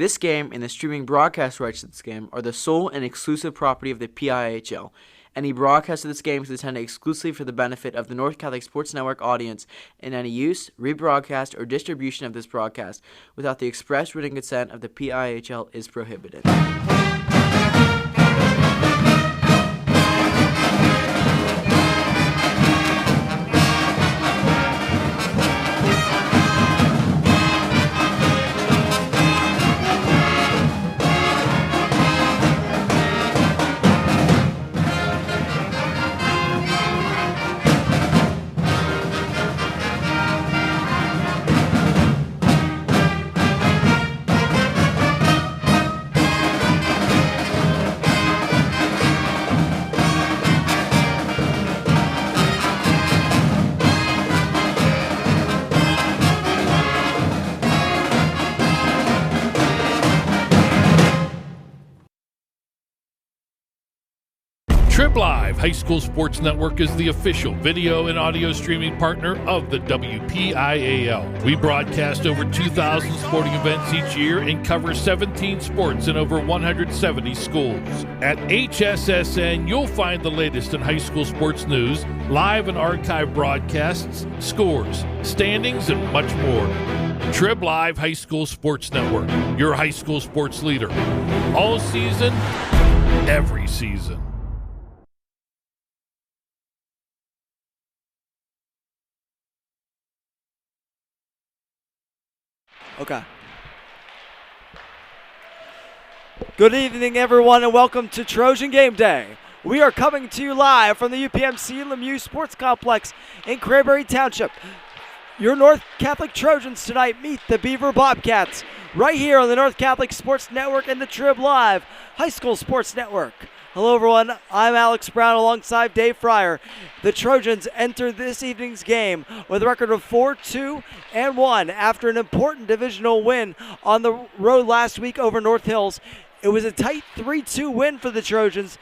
This game and the streaming broadcast rights to this game are the sole and exclusive property of the PIHL. Any broadcast of this game is intended exclusively for the benefit of the North Catholic Sports Network audience, and any use, rebroadcast, or distribution of this broadcast without the express written consent of the PIHL is prohibited. Trib Live High School Sports Network is the official video and audio streaming partner of the WPIAL. We broadcast over 2,000 sporting events each year and cover 17 sports in over 170 schools. At HSSN, you'll find the latest in high school sports news, live and archive broadcasts, scores, standings, and much more. Trib Live High School Sports Network, your high school sports leader. All season, every season. Okay. Good evening, everyone, and welcome to Trojan Game Day. We are coming to you live from the UPMC Lemieux Sports Complex in Cranberry Township. Your North Catholic Trojans tonight meet the Beaver Bobcats right here on the North Catholic Sports Network and the Trib Live High School Sports Network. Hello, everyone. I'm Alex Brown alongside Dave Fryer. The Trojans enter this evening's game with a record of 4-2-1 after an important divisional win on the road last week over North Hills. It was a tight 3-2 win for the Trojans,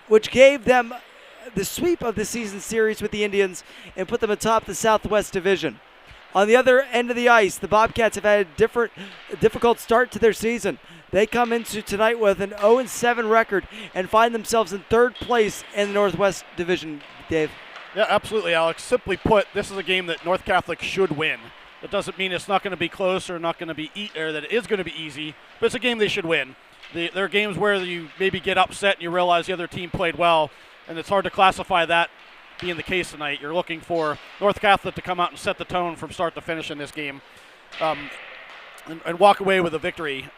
which gave them the sweep of the season series with the Indians and put them atop the Southwest Division. On the other end of the ice, the Bobcats have had a difficult start to their season. They come into tonight with an 0-7 record and find themselves in third place in the Northwest Division, Dave. Yeah, absolutely, Alex. Simply put, this is a game that North Catholic should win. That doesn't mean it's not going to be close or not going to be or that it is going to be easy, but it's a game they should win. There are games where you maybe get upset and you realize the other team played well, and it's hard to classify that being the case tonight. You're looking for North Catholic to come out and set the tone from start to finish in this game and walk away with a victory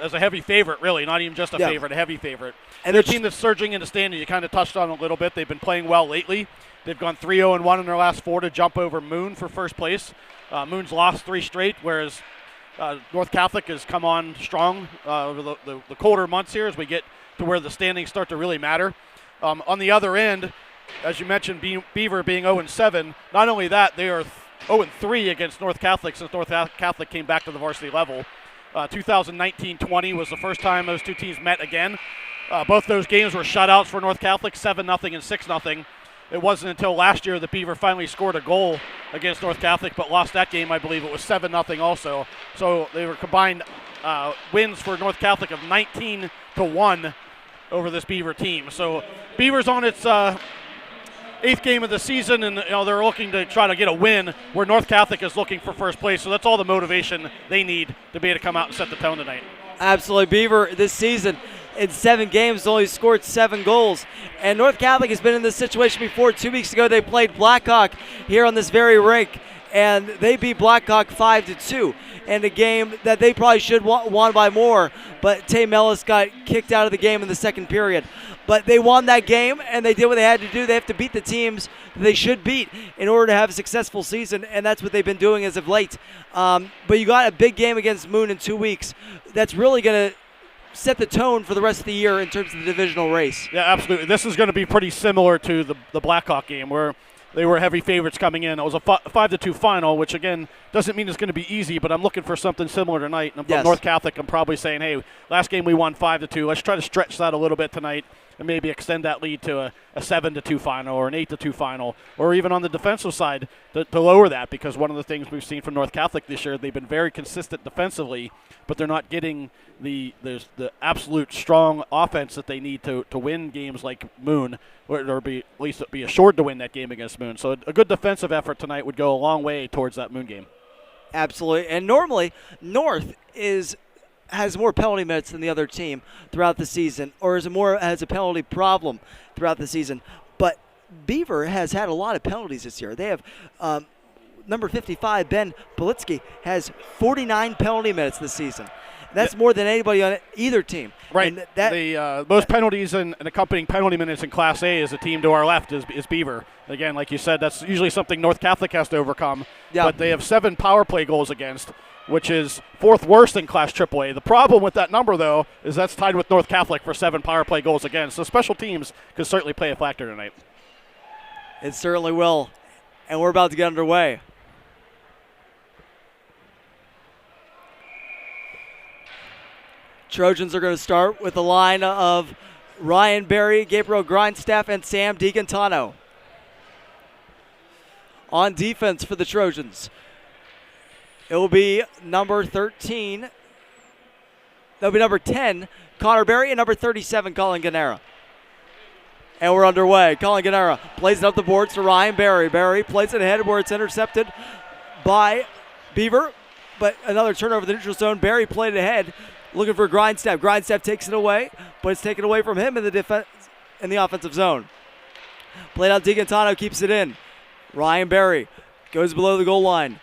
as a heavy favorite, really, not even just a favorite, a heavy favorite. And their team that's surging in the standings, you kind of touched on a little bit. They've been playing well lately. They've gone 3-0-1 in their last 4 to jump over Moon for first place. Moon's lost 3 straight, whereas North Catholic has come on strong over the colder months here as we get to where the standings start to really matter. On the other end, as you mentioned, Beaver being 0-7, not only that, they are 0-3 against North Catholic since North Catholic came back to the varsity level. 2019-20 was the first time those two teams met again. Both those games were shutouts for North Catholic, 7-0 and 6-0. It wasn't until last year that Beaver finally scored a goal against North Catholic, but lost that game, I believe it was 7-0 also. So they were combined wins for North Catholic of 19-1 over this Beaver team. So Beaver's on its 8th game of the season, and they're looking to try to get a win where North Catholic is looking for first place. So that's all the motivation they need to be able to come out and set the tone tonight. Absolutely. Beaver this season in 7 games only scored 7 goals. And North Catholic has been in this situation before. 2 weeks ago they played Blackhawk here on this very rink, and they beat Blackhawk 5-2 in a game that they probably should won by more, but Tay Mellis got kicked out of the game in the second period. But they won that game, and they did what they had to do. They have to beat the teams they should beat in order to have a successful season, and that's what they've been doing as of late. But you got a big game against Moon in 2 weeks. That's really going to set the tone for the rest of the year in terms of the divisional race. Yeah, absolutely. This is going to be pretty similar to the Blackhawk game where they were heavy favorites coming in. It was a 5-2 final, which, again, doesn't mean it's going to be easy, but I'm looking for something similar tonight. And yes. North Catholic, I'm probably saying, hey, last game we won 5-2. Let's try to stretch that a little bit tonight. and maybe extend that lead to a 7-2 final or an 8-2 final, or even on the defensive side to lower that, because one of the things we've seen from North Catholic this year, they've been very consistent defensively, but they're not getting the absolute strong offense that they need to win games like Moon, or be at least be assured to win that game against Moon. So a good defensive effort tonight would go a long way towards that Moon game. Absolutely. And normally, North has more penalty minutes than the other team throughout the season, or has a penalty problem throughout the season. But Beaver has had a lot of penalties this year. They have number 55, Ben Politsky, has 49 penalty minutes this season. That's more than anybody on either team. Right. And the most penalties and accompanying penalty minutes in Class A is the team to our left is Beaver. Again, like you said, that's usually something North Catholic has to overcome. Yeah. But they have 7 power play goals against, which is 4th worst in Class AAA. The problem with that number, though, is that's tied with North Catholic for 7 power play goals against. So special teams could certainly play a factor tonight. It certainly will. And we're about to get underway. Trojans are going to start with a line of Ryan Berry, Gabriel Grindstaff, and Sam DiCantano. On defense for the Trojans, it will be number 13. That'll be number 10, Connor Berry, and number 37, Colin Ganera. And we're underway. Colin Ganera plays it up the boards to Ryan Berry. Berry plays it ahead where it's intercepted by Beaver, but another turnover in the neutral zone. Berry played it ahead, looking for Grindstaff. Grindstaff takes it away, but it's taken away from him in the offensive zone. Played out DiCantano, keeps it in. Ryan Berry goes below the goal line.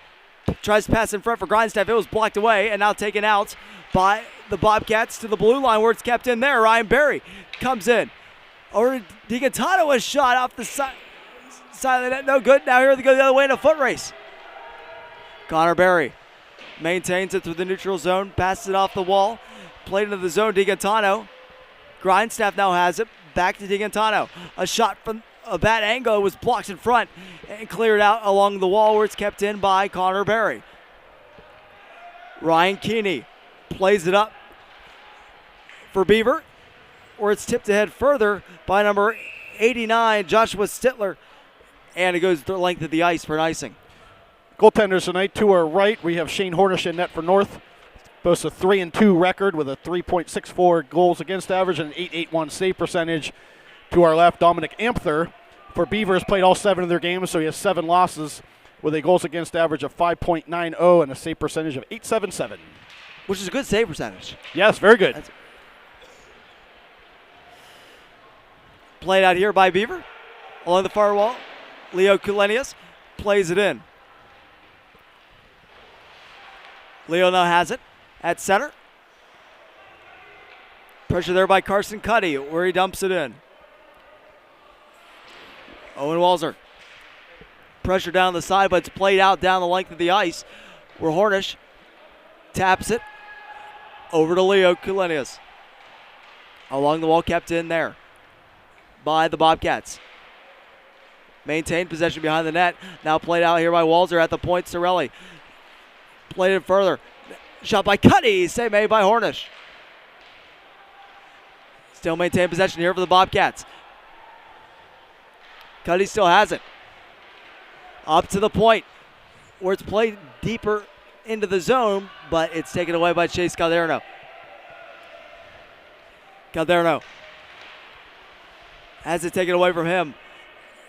Tries to pass in front for Grindstaff. It was blocked away and now taken out by the Bobcats to the blue line where it's kept in there. Ryan Berry comes in. Over to DiCantano, a shot off the side of the net. No good. Now here they go the other way in a foot race. Connor Berry maintains it through the neutral zone. Passes it off the wall. Played into the zone. DiCantano. Grindstaff now has it. Back to DiCantano. A shot from a bad angle was blocked in front and cleared out along the wall where it's kept in by Connor Berry. Ryan Keeney plays it up for Beaver, where it's tipped ahead further by number 89, Joshua Stittler, and it goes the length of the ice for an icing. Goaltenders tonight, to our right, we have Shane Hornish in net for North. Boasts a 3-2 record with a 3.64 goals against average and an 8.81 save percentage. To our left, Dominic Amther for Beaver has played all 7 of their games, so he has 7 losses with a goals against average of 5.90 and a save percentage of 8.77. Which is a good save percentage. Yes, very good. Played out here by Beaver. Along the far wall, Leo Kulenius plays it in. Leo now has it at center. Pressure there by Carson Cuddy, where he dumps it in. Owen Walzer. Pressure down the side, but it's played out down the length of the ice, where Hornish taps it over to Leo Kulenius. Along the wall, kept in there by the Bobcats. Maintained possession behind the net. Now played out here by Walzer at the point. Sorelli played it further. Shot by Cuddy. Save made by Hornish. Still maintained possession here for the Bobcats. Cuddy still has it. Up to the point where it's played deeper into the zone, but it's taken away by Chase Calderno. Calderno has it taken away from him.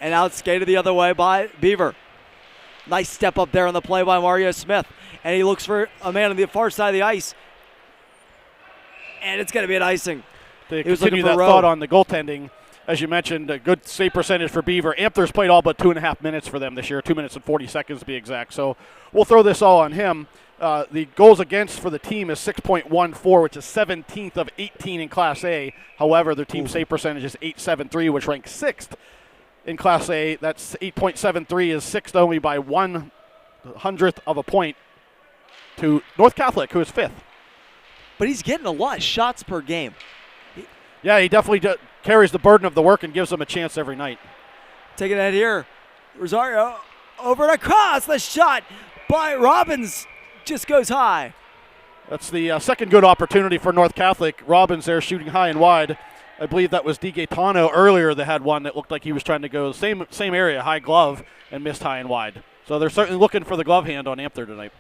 And out skated the other way by Beaver. Nice step up there on the play by Mario Smith. And he looks for a man on the far side of the ice. And it's going to be an icing. To continue that thought on the goaltending, as you mentioned, a good save percentage for Beaver. Amther's played all but 2.5 minutes for them this year, 2 minutes and 40 seconds to be exact. So we'll throw this all on him. The goals against for the team is 6.14, which is 17th of 18 in Class A. However, their team save percentage is 8.73, which ranks 6th in Class A. That's 8.73 is 6th only by 1/100th of a point to North Catholic, who is 5th. But he's getting a lot of shots per game. Yeah, he definitely carries the burden of the work and gives them a chance every night. Taking it here. Rosario over and across. The shot by Robbins just goes high. That's the second good opportunity for North Catholic. Robbins there shooting high and wide. I believe that was Di Gaetano earlier that had one that looked like he was trying to go the same area, high glove, and missed high and wide. So they're certainly looking for the glove hand on Amther tonight.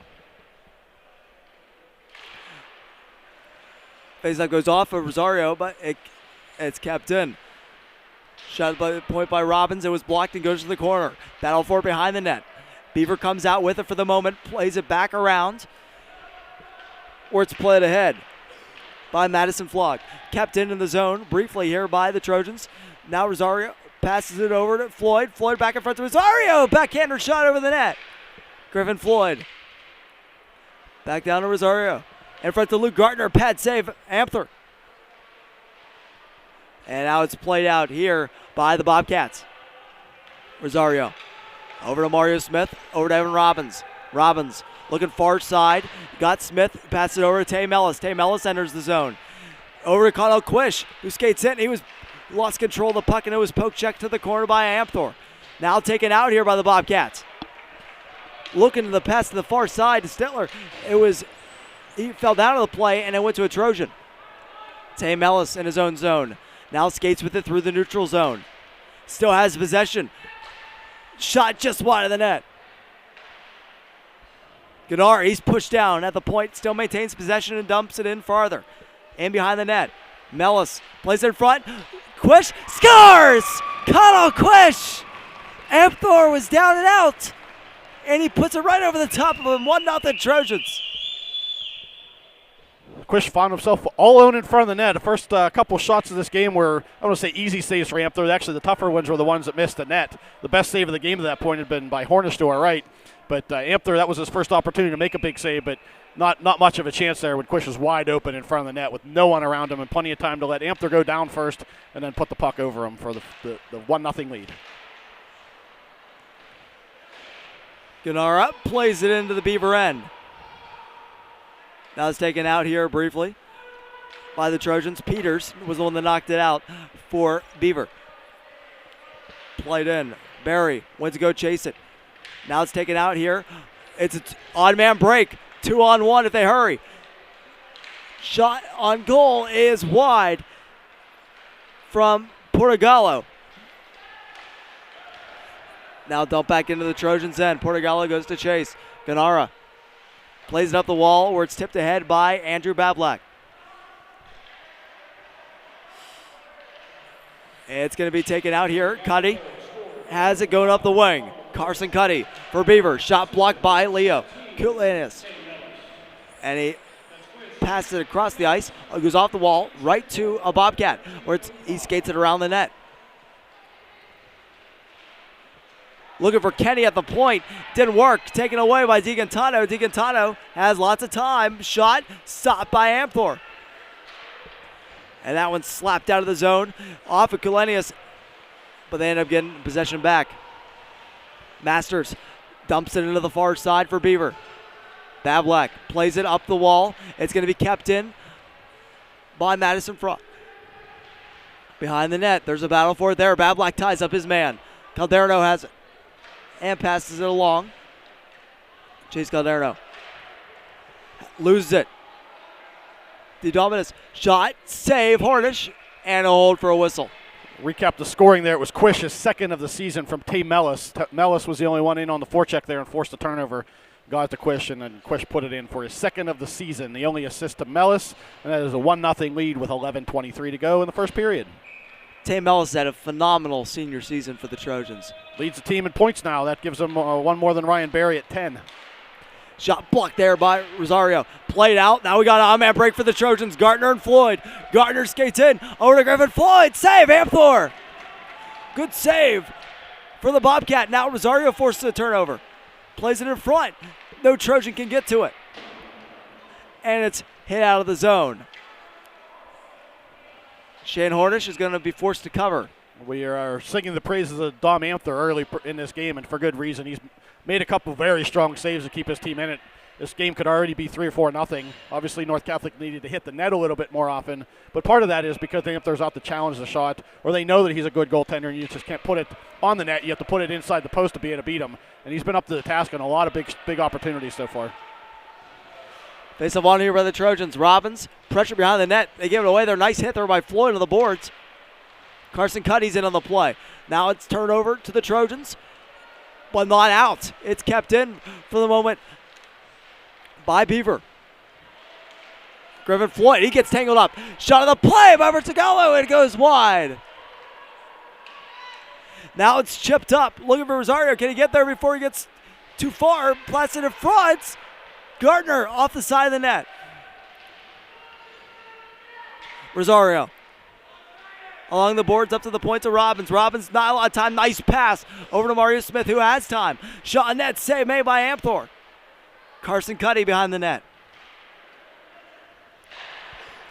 Faceoff goes off of Rosario, but it's kept in. Shot by point by Robbins. It was blocked and goes to the corner. Battle for it behind the net. Beaver comes out with it for the moment, plays it back around, or it's played ahead by Madison Flock. Kept in the zone briefly here by the Trojans. Now Rosario passes it over to Floyd. Floyd back in front to Rosario. Backhander shot over the net. Griffin Floyd. Back down to Rosario. In front to Luke Gardner. Pad save. Amther. And now it's played out here by the Bobcats. Rosario. Over to Mario Smith. Over to Evan Robbins. Robbins looking far side. Got Smith. Passes it over to Tay Mellis. Tay Mellis enters the zone. Over to Connell Quish, who skates in. He lost control of the puck, and it was poke check to the corner by Amthor. Now taken out here by the Bobcats. Looking to the pass to the far side to Stitler. He fell down to the play, and it went to a Trojan. Tay Mellis in his own zone. Now skates with it through the neutral zone. Still has possession. Shot just wide of the net. Goddard, he's pushed down at the point, still maintains possession and dumps it in farther. In behind the net. Mellis plays it in front. Quish scores! Connell Quish! Amthor was down and out. And he puts it right over the top of him. 1-0 Trojans. Quish found himself all alone in front of the net. The first couple shots of this game were, I don't want to say easy saves for Amthor. Actually, the tougher ones were the ones that missed the net. The best save of the game to that point had been by Hornish to our right. But Amthor, that was his first opportunity to make a big save, but not much of a chance there when Quish was wide open in front of the net with no one around him and plenty of time to let Amthor go down first and then put the puck over him for the 1-0 lead. Gennara plays it into the Beaver end. Now it's taken out here briefly by the Trojans. Peters was the one that knocked it out for Beaver. Played in. Barry went to go chase it. Now it's taken out here. It's an odd man break. 2-on-1 if they hurry. Shot on goal is wide from Portugallo. Now dump back into the Trojans' end. Portugallo goes to chase. Gennara plays it up the wall where it's tipped ahead by Andrew Bablak. It's going to be taken out here. Cuddy has it going up the wing. Carson Cuddy for Beaver. Shot blocked by Leo Kulanis. And he passes it across the ice. It goes off the wall right to a Bobcat where he skates it around the net. Looking for Kenny at the point. Didn't work. Taken away by DiGantano. DiGantano has lots of time. Shot stopped by Amthor. And that one slapped out of the zone off of Kulenius. But they end up getting possession back. Masters dumps it into the far side for Beaver. Bablak plays it up the wall. It's going to be kept in by Madison Frost. Behind the net. There's a battle for it there. Bablak ties up his man. Calderno has it. And passes it along. Chase Calderno loses it. The Dominus shot, save, Hornish, and a hold for a whistle. Recap the scoring there. It was Quish's second of the season from Tay Mellis. Mellis was the only one in on the forecheck there and forced a turnover. Got it to Quish, and then Quish put it in for his second of the season. The only assist to Mellis, and that is a 1-0 lead with 11:23 to go in the first period. Tay Mellis had a phenomenal senior season for the Trojans. Leads the team in points now. That gives them one more than Ryan Barry at 10. Shot blocked there by Rosario. Played out. Now we got an on-man break for the Trojans. Gardner and Floyd. Gardner skates in. Over to Griffin. Floyd. Save. Amthor. Good save for the Bobcat. Now Rosario forces a turnover. Plays it in front. No Trojan can get to it. And it's hit out of the zone. Shane Hornish is going to be forced to cover. We are singing the praises of Dom Amthor early in this game, and for good reason. He's made a couple very strong saves to keep his team in it. This game could already be 3 or 4-0. Obviously, North Catholic needed to hit the net a little bit more often, but part of that is because Amthor's out to challenge the shot, or they know that he's a good goaltender, and you just can't put it on the net. You have to put it inside the post to be able to beat him, and he's been up to the task on a lot of big opportunities so far. Face-off on here by the Trojans. Robbins, pressure behind the net. They give it away. Their nice hit there by Floyd on the boards. Carson Cuddy's in on the play. Now it's turned over to the Trojans, but not out. It's kept in for the moment by Beaver. Griffin Floyd, he gets tangled up. Shot of the play by Vertigallo, and it goes wide. Now it's chipped up. Looking for Rosario. Can he get there before he gets too far? Placid in front. Gardner off the side of the net. Rosario along the boards up to the point to Robbins. Robbins, not a lot of time. Nice pass over to Mario Smith, who has time. Shot on net, save made by Amthor. Carson Cuddy behind the net.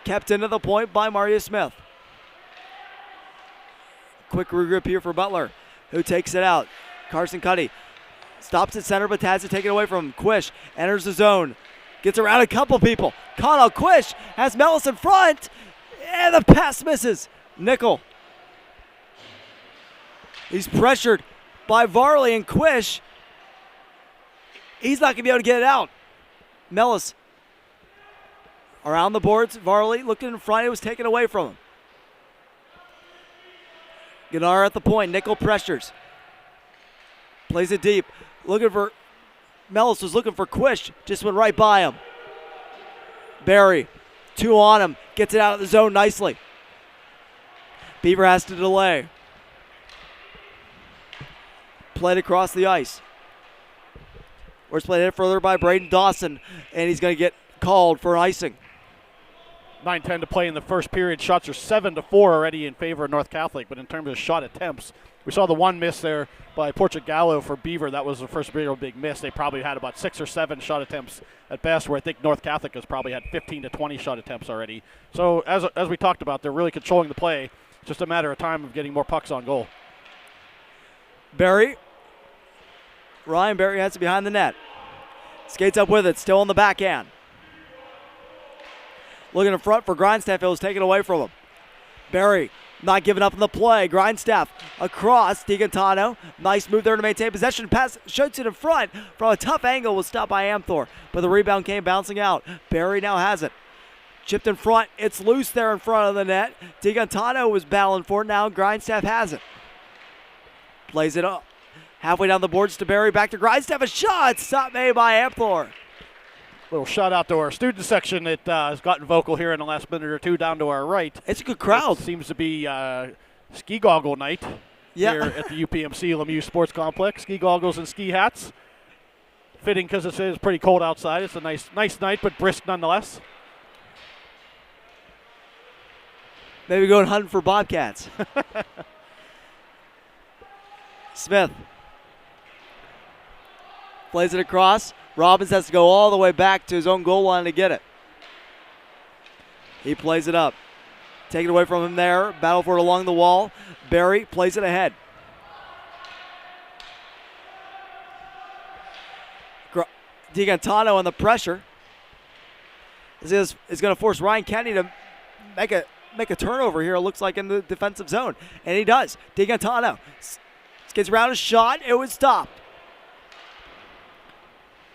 Kept into the point by Mario Smith. Quick regroup here for Butler, who takes it out. Carson Cuddy stops at center, but has it taken away from him. Quish enters the zone. Gets around a couple people. Connell Quish has Mellis in front. And the pass misses. Nickel. He's pressured by Varley and Quish. He's not going to be able to get it out. Mellis around the boards. Varley looking in front. It was taken away from him. Gennaro at the point. Nickel pressures. Plays it deep. Looking for Mellis was looking for Quish. Just went right by him. Barry, 2 on him. Gets it out of the zone nicely. Beaver has to delay. Played across the ice. Where's played it further by Braden Dawson, and he's going to get called for icing. 9:10 to play in the first period. Shots are 7-4 already in favor of North Catholic, but in terms of shot attempts, we saw the one miss there by Portugallo for Beaver. That was the first real big miss. They probably had about 6 or 7 shot attempts at best, where I think North Catholic has probably had 15 to 20 shot attempts already. So as we talked about, they're really controlling the play. It's just a matter of time of getting more pucks on goal. Barry. Ryan Barry has it behind the net. Skates up with it, still on the backhand. Looking in front for Grindstaff. It was taken away from him. Barry not giving up in the play. Grindstaff across. DiGantano. Nice move there to maintain possession. Pass shoots it in front from a tough angle. Was stopped by Amthor, but the rebound came bouncing out. Barry now has it. Chipped in front. It's loose there in front of the net. DiGantano was battling for it. Now Grindstaff has it. Plays it up. Halfway down the boards to Barry. Back to Grindstaff. A shot. Stop made by Amthor. Little shout out to our student section that has gotten vocal here in the last minute or two down to our right. It's a good crowd. It seems to be ski goggle night here at the UPMC Lemieux Sports Complex. Ski goggles and ski hats. Fitting because it is pretty cold outside. It's a nice night, but brisk nonetheless. Maybe going hunting for bobcats. Smith plays it across. Robbins has to go all the way back to his own goal line to get it. He plays it up. Taken away from him there. Battle for it along the wall. Barry plays it ahead. DiGantano on the pressure. This is going to force Ryan Kennedy to make a turnover here, it looks like, in the defensive zone. And he does. DiGantano gets around a shot. It was stopped.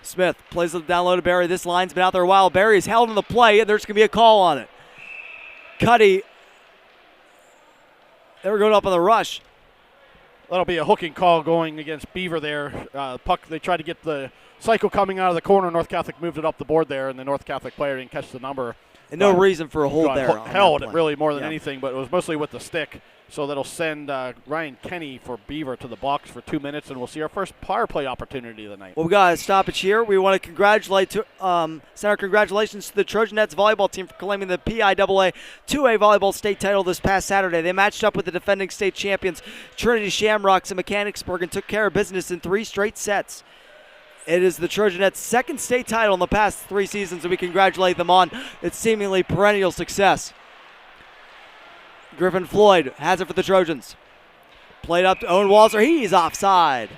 Smith plays it down low to Barry. This line's been out there a while. Barry is held in the play, and there's going to be a call on it. Cuddy, they were going up on the rush. That'll be a hooking call going against Beaver there. Puck, they tried to get the cycle coming out of the corner. North Catholic moved it up the board there, and the North Catholic player didn't catch the number. And no reason for a hold there. Held it really more than anything, but it was mostly with the stick. So that'll send Ryan Kenny for Beaver to the box for 2 minutes, and we'll see our first power play opportunity of the night. Well, we got a stoppage here. We want to send our congratulations to the Trojan Nets volleyball team for claiming the PIAA 2A volleyball state title this past Saturday. They matched up with the defending state champions Trinity Shamrocks in Mechanicsburg and took care of business in 3 straight sets. It is the Trojan Nets' second state title in the past 3 seasons, and we congratulate them on its seemingly perennial success. Griffin Floyd has it for the Trojans. Played up to Owen Walzer. He's offside.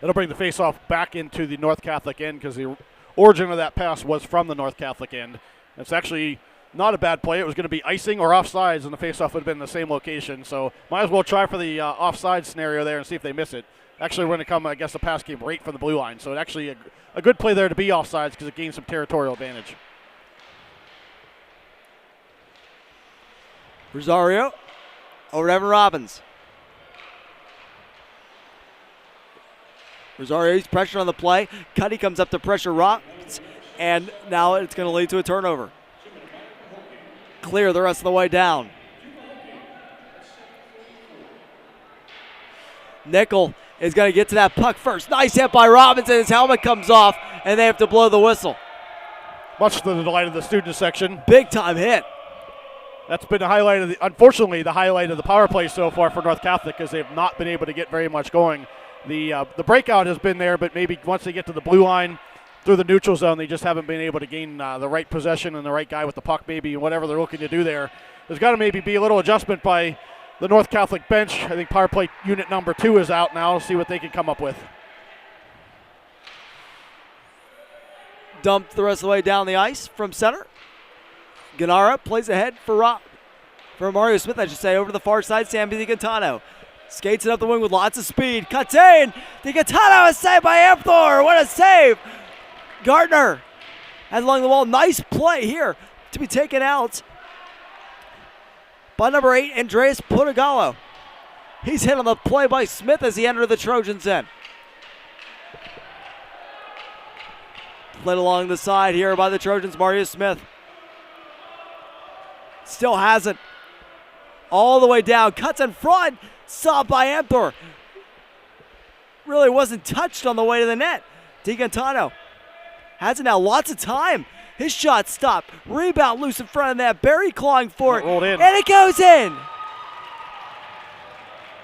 That'll bring the faceoff back into the North Catholic end because the origin of that pass was from the North Catholic end. It's actually not a bad play. It was going to be icing or offsides, and the faceoff would have been in the same location. So might as well try for the offside scenario there and see if they miss it. Actually, we're going to come, I guess the pass came right from the blue line. So actually a good play there to be offsides because it gained some territorial advantage. Rosario Over to Evan Robbins. Rosario's pressure on the play. Cuddy comes up to pressure Robbins, and now it's going to lead to a turnover. Clear the rest of the way down. Nickel is going to get to that puck first. Nice hit by Robbins, and his helmet comes off, and they have to blow the whistle. Much to the delight of the student section. Big time hit. That's been unfortunately, the highlight of the power play so far for North Catholic, because they've not been able to get very much going. The breakout has been there, but maybe once they get to the blue line through the neutral zone, they just haven't been able to gain the right possession and the right guy with the puck, maybe whatever they're looking to do there. There's got to maybe be a little adjustment by the North Catholic bench. I think power play unit number 2 is out now. See what they can come up with. Dumped the rest of the way down the ice from center. Ganara plays ahead for Mario Smith, I should say, over to the far side. Sam DiGantano skates it up the wing with lots of speed. Cuts in. DiGantano is saved by Amthor. What a save. Gardner has along the wall. Nice play here to be taken out by number 8, Andreas Portugallo. He's hit on the play by Smith as he entered the Trojans' end. Played along the side here by the Trojans, Mario Smith. Still hasn't. All the way down. Cuts in front. Stopped by Amthor. Really wasn't touched on the way to the net. DiGantano has it now. Lots of time. His shot stopped. Rebound loose in front of that. Barry clawing for it. Rolled in. And it goes in. I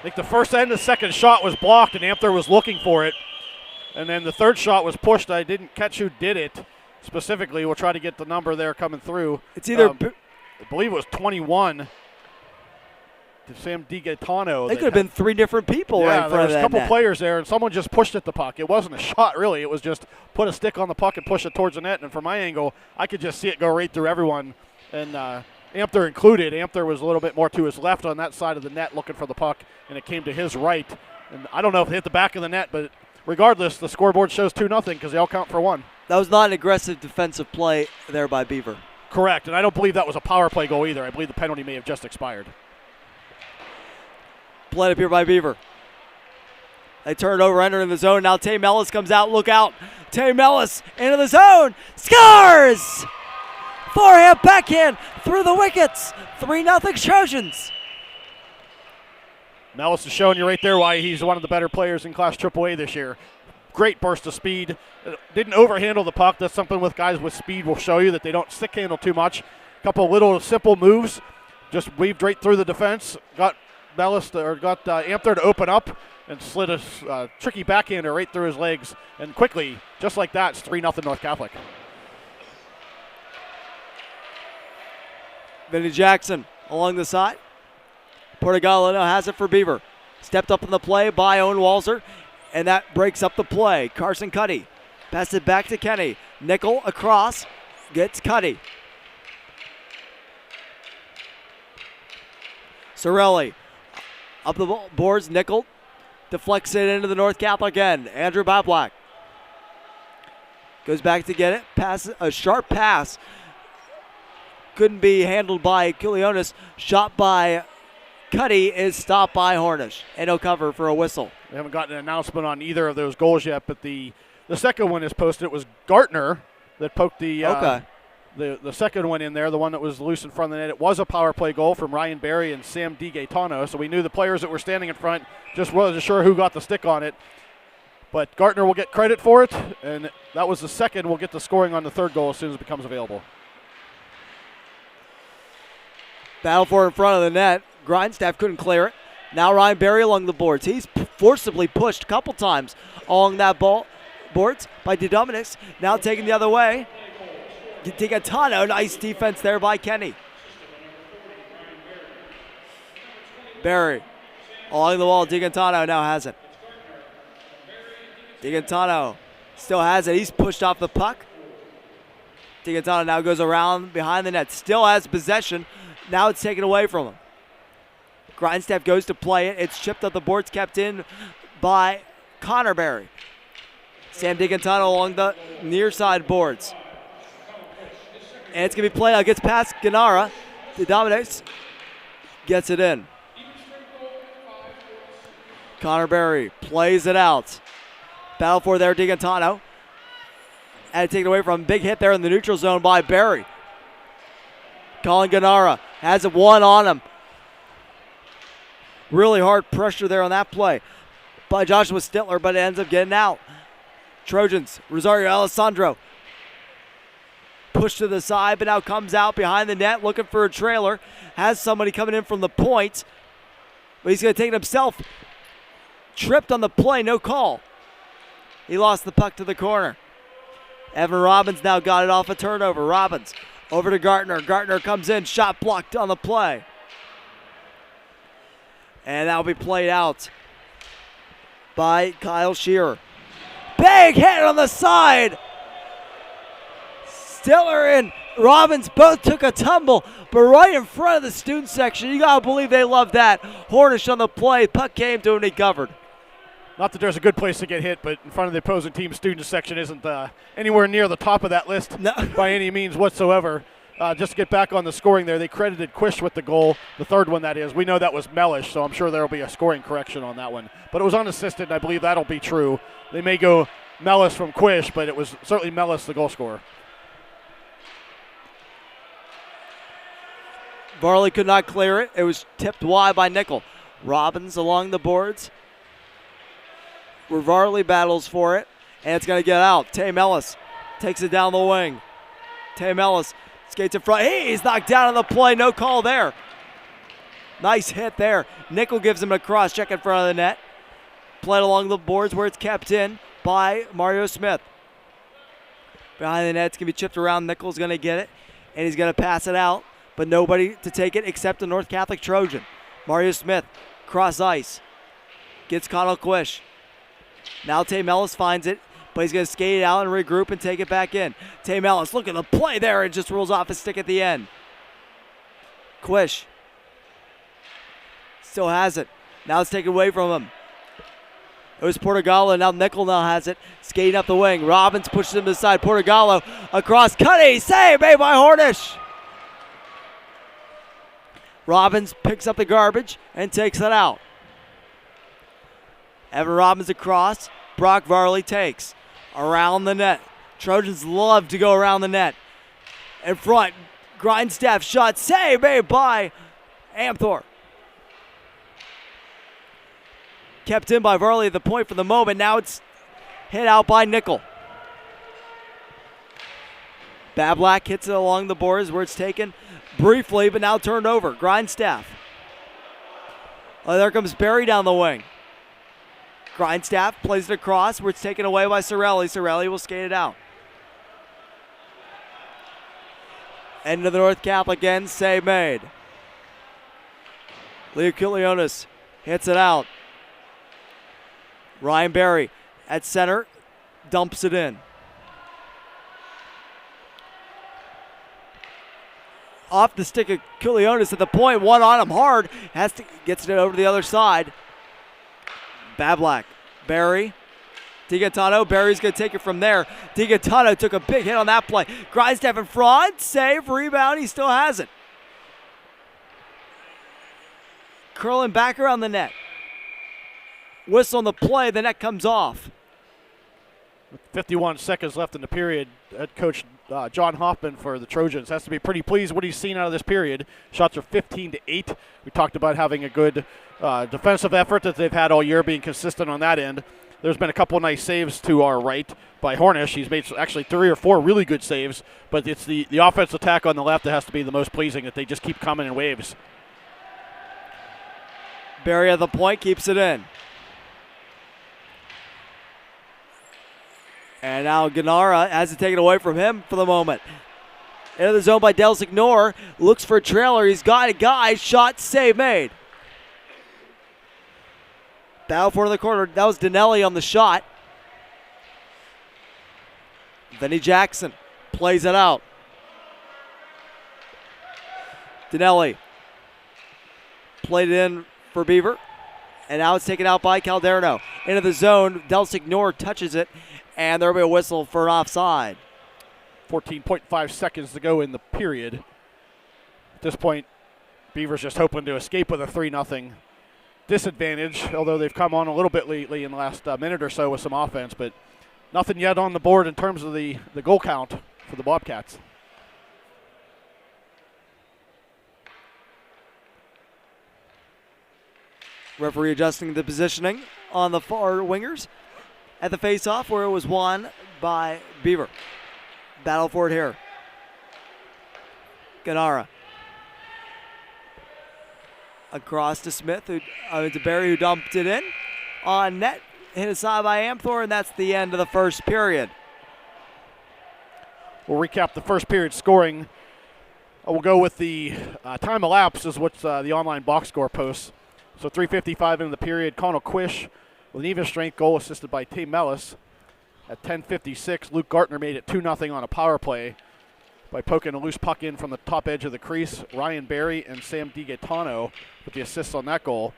think the first and the second shot was blocked, and Amthor was looking for it. And then the third shot was pushed. I didn't catch who did it specifically. We'll try to get the number there coming through. It's either I believe it was 21 to Sam DiGantano. They could have been 3 different people right in front of that. There was a couple net. players there, and someone just pushed at the puck. It wasn't a shot, really. It was just put a stick on the puck and push it towards the net. And from my angle, I could just see it go right through everyone, and Amthor included. Amthor was a little bit more to his left on that side of the net looking for the puck, and it came to his right. And I don't know if it hit the back of the net, but regardless, the scoreboard shows 2-0 because they all count for 1. That was not an aggressive defensive play there by Beaver. Correct, and I don't believe that was a power play goal either. I believe the penalty may have just expired. Played up here by Beaver. They turn it over, entering the zone. Now Tay Mellis comes out. Look out. Tay Mellis into the zone. Scores! Forehand, backhand, through the wickets. 3-0 Trojans. Mellis is showing you right there why he's one of the better players in Class AAA this year. Great burst of speed. Didn't overhandle the puck. That's something with guys with speed will show you, that they don't stick handle too much. Couple little simple moves. Just weaved right through the defense. Got Amthor to open up and slid a tricky backhander right through his legs. And quickly, just like that, it's 3-0 North Catholic. Vinny Jackson along the side. Portugallo now has it for Beaver. Stepped up in the play by Owen Walzer, and that breaks up the play. Carson Cuddy passes it back to Kenny. Nickel across, gets Cuddy. Sorelli up the boards. Nickel deflects it into the North Catholic end. Andrew Bablak goes back to get it. A sharp pass. Couldn't be handled by Kulionis. Shot by Cuddy is stopped by Hornish, and he'll cover for a whistle. We haven't gotten an announcement on either of those goals yet, but the second one is posted. It was Gartner that poked the second one in there, the one that was loose in front of the net. It was a power play goal from Ryan Berry and Sam DiGantano, so we knew the players that were standing in front just wasn't sure who got the stick on it. But Gartner will get credit for it, and that was the second. We'll get the scoring on the third goal as soon as it becomes available. Battle for it in front of the net. Grindstaff couldn't clear it. Now Ryan Berry along the boards. He's forcibly pushed a couple times along that boards by DeDominics. Now taking the other way. DiGantano, nice defense there by Kenny. Berry along the wall. DiGantano now has it. DiGantano still has it. He's pushed off the puck. DiGantano now goes around behind the net. Still has possession. Now it's taken away from him. Grindstaff goes to play it. It's chipped up the boards, kept in by Connor Berry. Sam DiGantano along the near side boards. And it's going to be played out. Gets past Ganara. The Dominics gets it in. Connor Berry plays it out. Battle for there, DiGantano. And taken away from him. Big hit there in the neutral zone by Berry. Colin Gennara has it one on him. Really hard pressure there on that play by Joshua Stitler, but it ends up getting out. Trojans, Rosario Alessandro. Pushed to the side, but now comes out behind the net looking for a trailer. Has somebody coming in from the point, but he's going to take it himself. Tripped on the play, no call. He lost the puck to the corner. Evan Robbins now got it off a turnover. Robbins over to Gartner. Gartner comes in, shot blocked on the play. And that'll be played out by Kyle Shearer. Big hit on the side. Stiller and Robbins both took a tumble, but right in front of the student section. You gotta believe they love that. Hornish on the play. Puck came to him and he covered. Not that there's a good place to get hit, but in front of the opposing team student section isn't anywhere near the top of that list by any means whatsoever. Just to get back on the scoring there, they credited Quish with the goal, the third one that is. We know that was Mellish, so I'm sure there will be a scoring correction on that one. But it was unassisted, and I believe that'll be true. They may go Mellish from Quish, but it was certainly Mellish, the goal scorer. Varley could not clear it. It was tipped wide by Nickel. Robbins along the boards. Where Varley battles for it, and it's going to get out. Tame Ellis takes it down the wing. Tame Ellis skates in front. He's knocked down on the play. No call there. Nice hit there. Nickel gives him a cross check in front of the net. Played along the boards where it's kept in by Mario Smith. Behind the net, it's going to be chipped around. Nickel's going to get it, and he's going to pass it out, but nobody to take it except the North Catholic Trojan. Mario Smith, cross ice. Gets Connell Quish. Now Tame Ellis finds it, but he's going to skate it out and regroup and take it back in. Tame Ellis, look at the play there, and just rolls off his stick at the end. Quish still has it. Now it's taken away from him. It was Portugallo. Now Nickel now has it. Skating up the wing. Robbins pushes him to the side. Portugallo across. Cuddy. Save made by Hornish. Robbins picks up the garbage and takes it out. Evan Robbins across. Brock Varley takes. Around the net. Trojans love to go around the net. In front. Grindstaff shot. Save made by Amthor. Kept in by Varley at the point for the moment. Now it's hit out by Nickel. Bablak hits it along the boards where it's taken briefly, but now turned over. Grindstaff. Oh, there comes Barry down the wing. Grindstaff plays it across where it's taken away by Sorelli. Sorelli will skate it out. End of the North Catholic end. Save made. Leo Kilionis hits it out. Ryan Berry at center dumps it in. Off the stick of Kilionis at the point, one on him hard, gets it over to the other side. Bablak, Berry, DiGantano. Berry's going to take it from there. DiGantano took a big hit on that play. Grindstaff in front, save, rebound, he still has it. Curling back around the net. Whistle on the play, the net comes off. With 51 seconds left in the period, head coach John Hoffman for the Trojans has to be pretty pleased with what he's seen out of this period. Shots are 15-8. We talked about having a good defensive effort that they've had all year, being consistent on that end. There's been a couple nice saves to our right by Hornish. He's made actually 3 or 4 really good saves, but it's the offensive attack on the left that has to be the most pleasing, that they just keep coming in waves. Berry at the point, keeps it in. And now Gennara has to take it away from him for the moment. Into the zone by Del Signor. Looks for a trailer. He's got a guy. Shot, save made. Battle for the corner. That was Dinelli on the shot. Vinny Jackson plays it out. Dinelli played it in for Beaver. And now it's taken out by Calderno. Into the zone. Del Signor touches it. And there will be a whistle for offside. 14.5 seconds to go in the period. At this point, Beaver's just hoping to escape with a 3-0 disadvantage, although they've come on a little bit lately in the last minute or so with some offense, but nothing yet on the board in terms of the goal count for the Bobcats. Referee adjusting the positioning on the far wingers at the face-off where it was won by Beaver. Battle for it here. Ganara. Across to Smith, to Barry, who dumped it in. On net, hit aside by Amthor, and that's the end of the first period. We'll recap the first period scoring. We'll go with the time elapsed is what the online box score posts. So 3:55 into the period, Connell Quish with an even strength goal assisted by Tay Mellis. At 10:56, Luke Gartner made it 2-0 on a power play by poking a loose puck in from the top edge of the crease. Ryan Barry and Sam DiGaetano with the assists on that goal.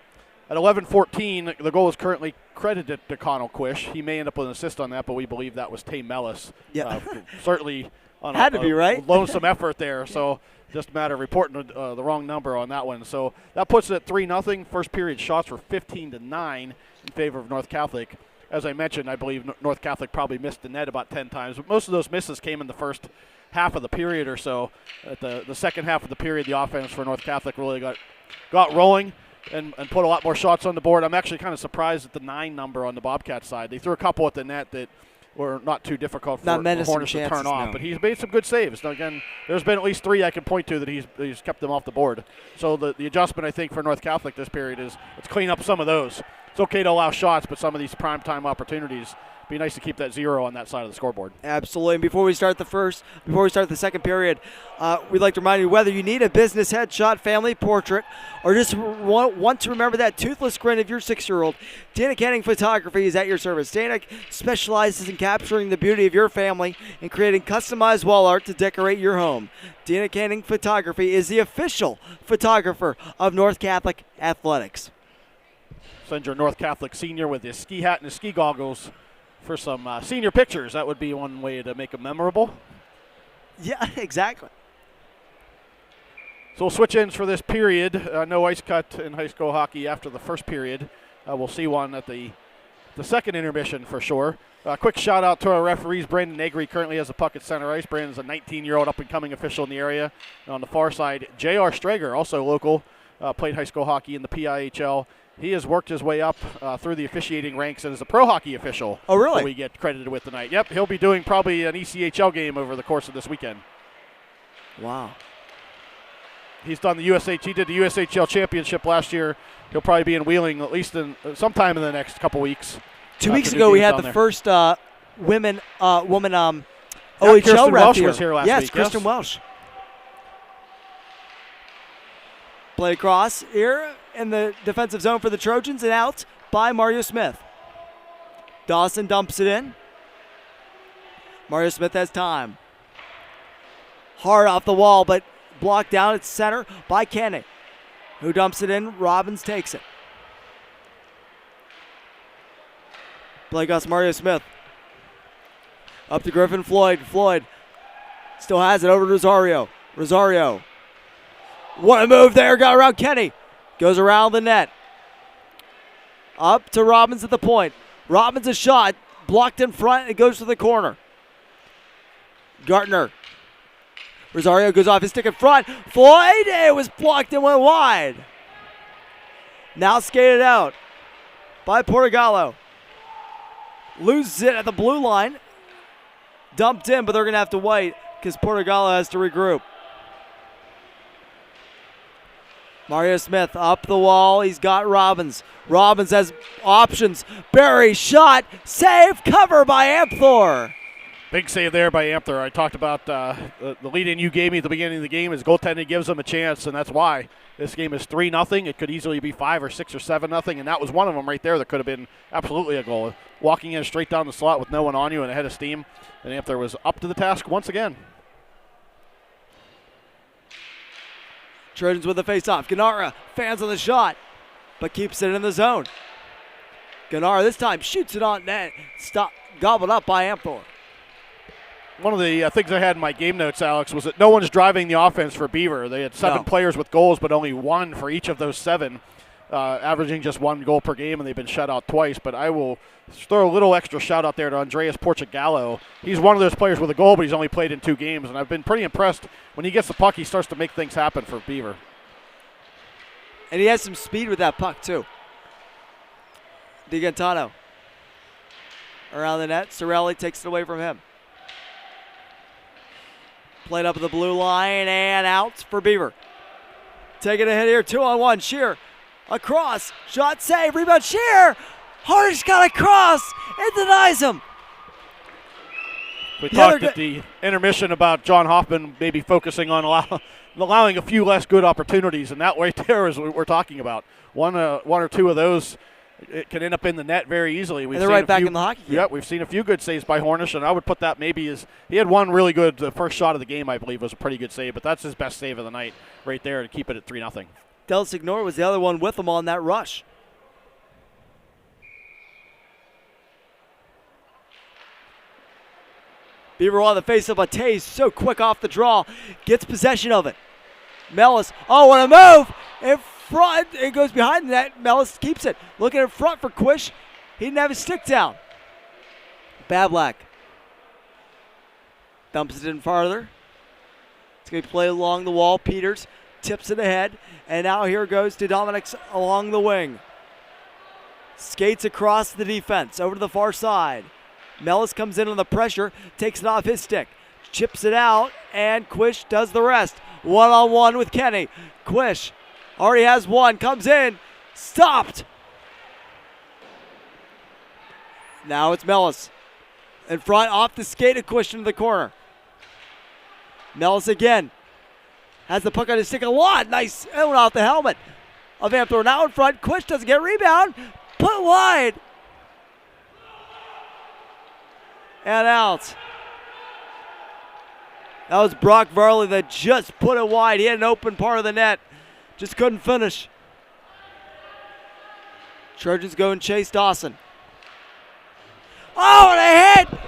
At 11:14, the goal is currently credited to Connell Quish. He may end up with an assist on that, but we believe that was Tay Mellis. Yeah. Certainly on Had to be, right? lonesome effort there. So just a matter of reporting the wrong number on that one. So that puts it at 3-0. First period shots were 15-9 in favor of North Catholic. As I mentioned, I believe North Catholic probably missed the net about 10 times, but most of those misses came in the first half of the period or so. At the second half of the period, the offense for North Catholic really got rolling and put a lot more shots on the board. I'm actually kind of surprised at the 9 number on the Bobcat side. They threw a couple at the net that were not too difficult for the Hornets to turn off, but he's made some good saves. Now, again, there's been at least 3 I can point to that he's kept them off the board. So the adjustment, I think, for North Catholic this period is let's clean up some of those. It's okay to allow shots, but some of these primetime opportunities, be nice to keep that 0 on that side of the scoreboard. Absolutely. And before we start the second period, we'd like to remind you whether you need a business headshot, family portrait, or just want to remember that toothless grin of your 6-year-old, Dana Canning Photography is at your service. Dana specializes in capturing the beauty of your family and creating customized wall art to decorate your home. Dana Canning Photography is the official photographer of North Catholic Athletics. Send your North Catholic senior with his ski hat and his ski goggles for some senior pictures. That would be one way to make them memorable. Yeah, exactly. So we'll switch ends for this period. No ice cut in high school hockey after the first period. We'll see one at the second intermission for sure. Quick shout out to our referees. Brandon Negri currently has the puck at center ice. Brandon's a 19-year-old up-and-coming official in the area. And on the far side, J.R. Strager, also local, played high school hockey in the PIHL. He has worked his way up through the officiating ranks and is a pro hockey official. Oh, really? That we get credited with tonight. Yep, he'll be doing probably an ECHL game over the course of this weekend. Wow. He's done the USH. He did the USHL championship last year. He'll probably be in Wheeling at least sometime in the next couple weeks. 2 weeks ago, we had the first woman OHL Kirsten ref Welsh here. was here last yes, week. Kristen Welsh. Play across here in the defensive zone for the Trojans and out by Mario Smith. Dawson dumps it in. Mario Smith has time. Hard off the wall, but blocked down at center by Kenny, who dumps it in. Robbins takes it. Play across Mario Smith. Up to Griffin Floyd. Floyd still has it over to Rosario. Rosario. What a move there. Got around Kenny. Goes around the net. Up to Robbins at the point. Robbins a shot. Blocked in front. It goes to the corner. Gartner. Rosario goes off his stick in front. Floyd. It was blocked and went wide. Now skated out by Portugallo. Loses it at the blue line. Dumped in, but they're going to have to wait because Portugallo has to regroup. Mario Smith up the wall. He's got Robbins. Robbins has options. Barry shot. Save. Cover by Amthor. Big save there by Amthor. I talked about the lead-in you gave me at the beginning of the game. His goaltending gives them a chance, and that's why this game is 3-0. It could easily be 5 or 6 or 7-0, and that was one of them right there that could have been absolutely a goal. Walking in straight down the slot with no one on you and ahead of steam, and Amthor was up to the task once again. Trojans with the face-off. Ganara fans on the shot, but keeps it in the zone. Ganara this time shoots it on net. Gobbled up by Amthor. One of the things I had in my game notes, Alex, was that no one's driving the offense for Beaver. They had 7 players with goals, but only 1 for each of those 7. averaging just 1 goal per game, and they've been shut out twice. But I will throw a little extra shout out there to Andreas Portugallo. He's one of those players with a goal, but he's only played in 2 games, and I've been pretty impressed. When he gets the puck, he starts to make things happen for Beaver. And he has some speed with that puck, too. DiGantano around the net. Sorelli takes it away from him. Played up at the blue line and out for Beaver. Taking a hit here, 2-on-1. Shear across. Shot save. Rebound. Shear. Hardish got across. It denies him. We talked at the intermission about John Hoffman maybe focusing on allowing a few less good opportunities, and that right there is what we're talking about. One or two of those, it can end up in the net very easily. And they're right back in the hockey game. Yeah, we've seen a few good saves by Hornish, and I would put that maybe as he had one really good. The first shot of the game, I believe, was a pretty good save, but that's his best save of the night right there to keep it at 3-0. Del Signor was the other one with him on that rush. Beaver on the face of Batay, so quick off the draw, gets possession of it. Mellis, oh, what a move! In front, it goes behind the net. Mellis keeps it. Looking in front for Quish. He didn't have his stick down. Bablak dumps it in farther. It's going to be played along the wall. Peters tips it ahead, and now here goes to Dominics along the wing. Skates across the defense, over to the far side. Mellis comes in on the pressure, takes it off his stick, chips it out, and Quish does the rest. 1-on-1 with Kenny. Quish already has one, comes in, stopped. Now it's Mellis. In front, off the skate of Quish into the corner. Mellis again. Has the puck on his stick a lot. Nice one off the helmet of Amthor. Now in front, Quish doesn't get a rebound. Put wide. And out. That was Brock Varley that just put it wide. He had an open part of the net. Just couldn't finish. Trojans go and chase Dawson. Oh, and a hit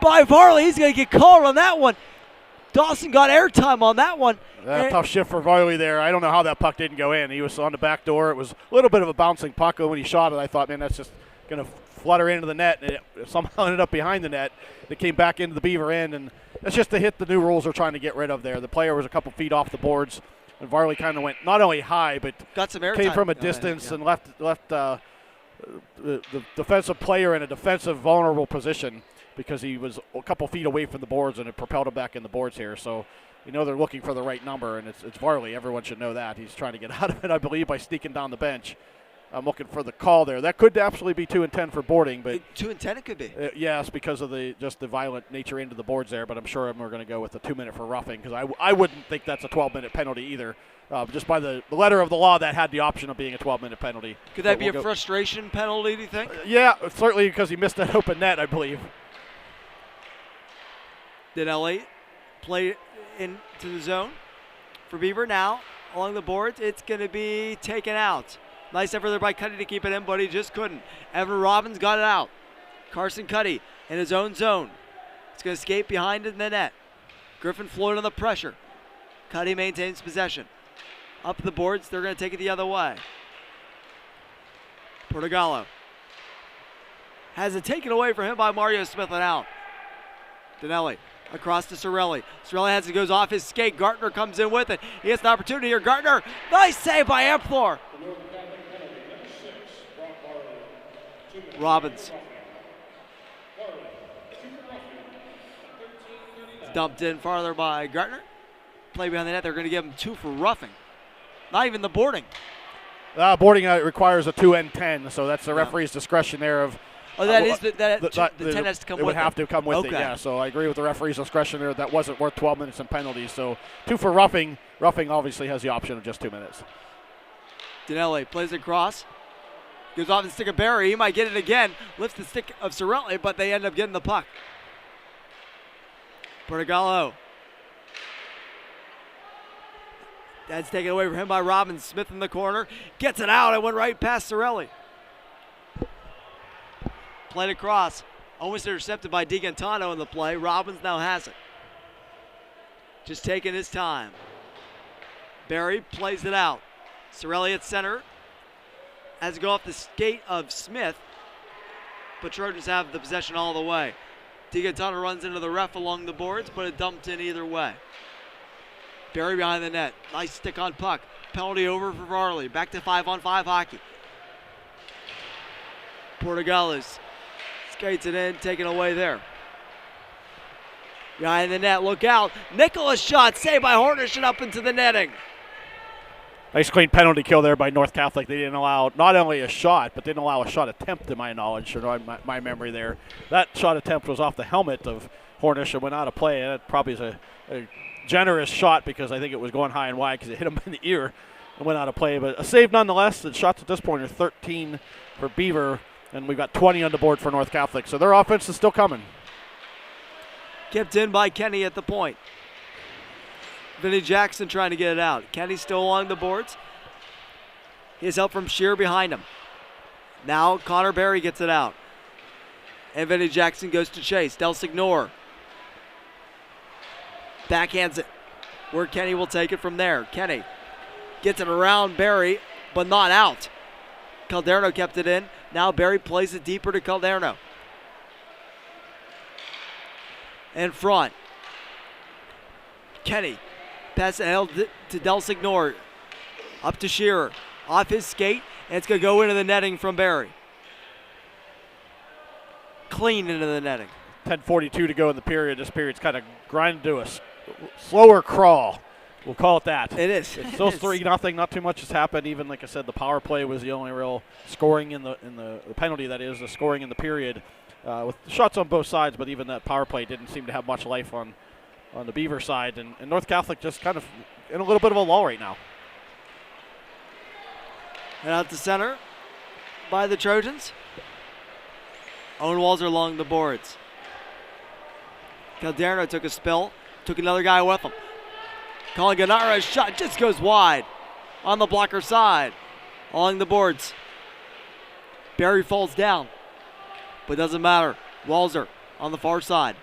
by Varley. He's going to get called on that one. Dawson got airtime on that one. Tough shift for Varley there. I don't know how that puck didn't go in. He was on the back door. It was a little bit of a bouncing puck. When he shot it, I thought, man, that's just going to flutter into the net, and it somehow ended up behind the net. It came back into the Beaver end, and that's just the hit the new rules are trying to get rid of there. The player was a couple feet off the boards, and Varley kind of went not only high, but got some airtime. Came from a distance and left the defensive player in a defensive vulnerable position because he was a couple feet away from the boards, and it propelled him back in the boards here. So you know they're looking for the right number, and it's Varley. Everyone should know that. He's trying to get out of it, I believe, by sneaking down the bench. I'm looking for the call there. That could absolutely be 2 and 10 for boarding, but 2 and 10 it could be. Yes, because of the violent nature into the boards there. But I'm sure we're going to go with the 2 minute for roughing because I wouldn't think that's a 12-minute penalty either. Just by the letter of the law, that had the option of being a 12-minute penalty. Could that be a frustration penalty? Do you think? Yeah, certainly because he missed that open net, I believe. Did LA play into the zone for Beaver now along the boards? It's going to be taken out. Nice effort there by Cuddy to keep it in, but he just couldn't. Evan Robbins got it out. Carson Cuddy in his own zone. It's going to skate behind in the net. Griffin Floyd on the pressure. Cuddy maintains possession. Up the boards, they're going to take it the other way. Portugallo has it taken away from him by Mario Smith and out. Dinelli across to Sorelli. Sorelli has it, goes off his skate. Gartner comes in with it. He has an opportunity here. Gartner, nice save by Amthor. Robbins. Dumped in farther by Gartner. Play behind the net. They're going to give him 2 for roughing. Not even the boarding. Boarding requires a 2 and 10, so that's the referee's discretion there of. Oh, that is the 10 has to come with it. It would have to come with it, okay. yeah. So I agree with the referee's discretion there. That wasn't worth 12 minutes and penalties. So 2 for roughing. Roughing obviously has the option of just 2 minutes. Dinelli plays it across. Goes off the stick of Barry. He might get it again. Lifts the stick of Sorelli, but they end up getting the puck. Portugallo. That's taken away from him by Robbins. Smith in the corner. Gets it out. It went right past Sorelli. Played across. Almost intercepted by DiGantano in the play. Robbins now has it. Just taking his time. Barry plays it out. Sorelli at center. has to go off the skate of Smith, but Trojans have the possession all the way. DiGaetano runs into the ref along the boards, but it dumped in either way. Berry behind the net. Nice stick on puck. Penalty over for Varley. Back to 5-on-5 hockey. Portugales skates it in, taken away there. Behind the net, look out. Nicholas shot, saved by Hornish and up into the netting. Nice clean penalty kill there by North Catholic. They didn't allow not only a shot, but didn't allow a shot attempt to my knowledge, or my memory there. That shot attempt was off the helmet of Hornish and went out of play. And it probably is a generous shot because I think it was going high and wide because it hit him in the ear and went out of play. But a save nonetheless. The shots at this point are 13 for Beaver, and we've got 20 on the board for North Catholic. So their offense is still coming. Kept in by Kenny at the point. Vinny Jackson trying to get it out. Kenny still along the boards. His help from Shear behind him. Now Connor Berry gets it out. And Vinny Jackson goes to chase. Del Signor backhands it where Kenny will take it from there. Kenny gets it around Berry, but not out. Calderno kept it in. Now Berry plays it deeper to Calderno. In front. Kenny. Pass held to Del Signor. Up to Shearer. Off his skate. And it's going to go into the netting from Berry. Clean into the netting. 10:42 to go in the period. This period's kind of grinded to a slower crawl. We'll call it that. It is. It's still 3-0. Not too much has happened. Even like I said, the power play was the only real scoring in the penalty. That is the scoring in the period, with shots on both sides. But even that power play didn't seem to have much life on the Beaver side, and North Catholic just kind of in a little bit of a lull right now. And out to center by the Trojans. Owen Walzer along the boards. Calderno took a spill, took another guy with him. Colin Gennara's shot just goes wide on the blocker side. Along the boards. Berry falls down, but doesn't matter. Walzer on the far side.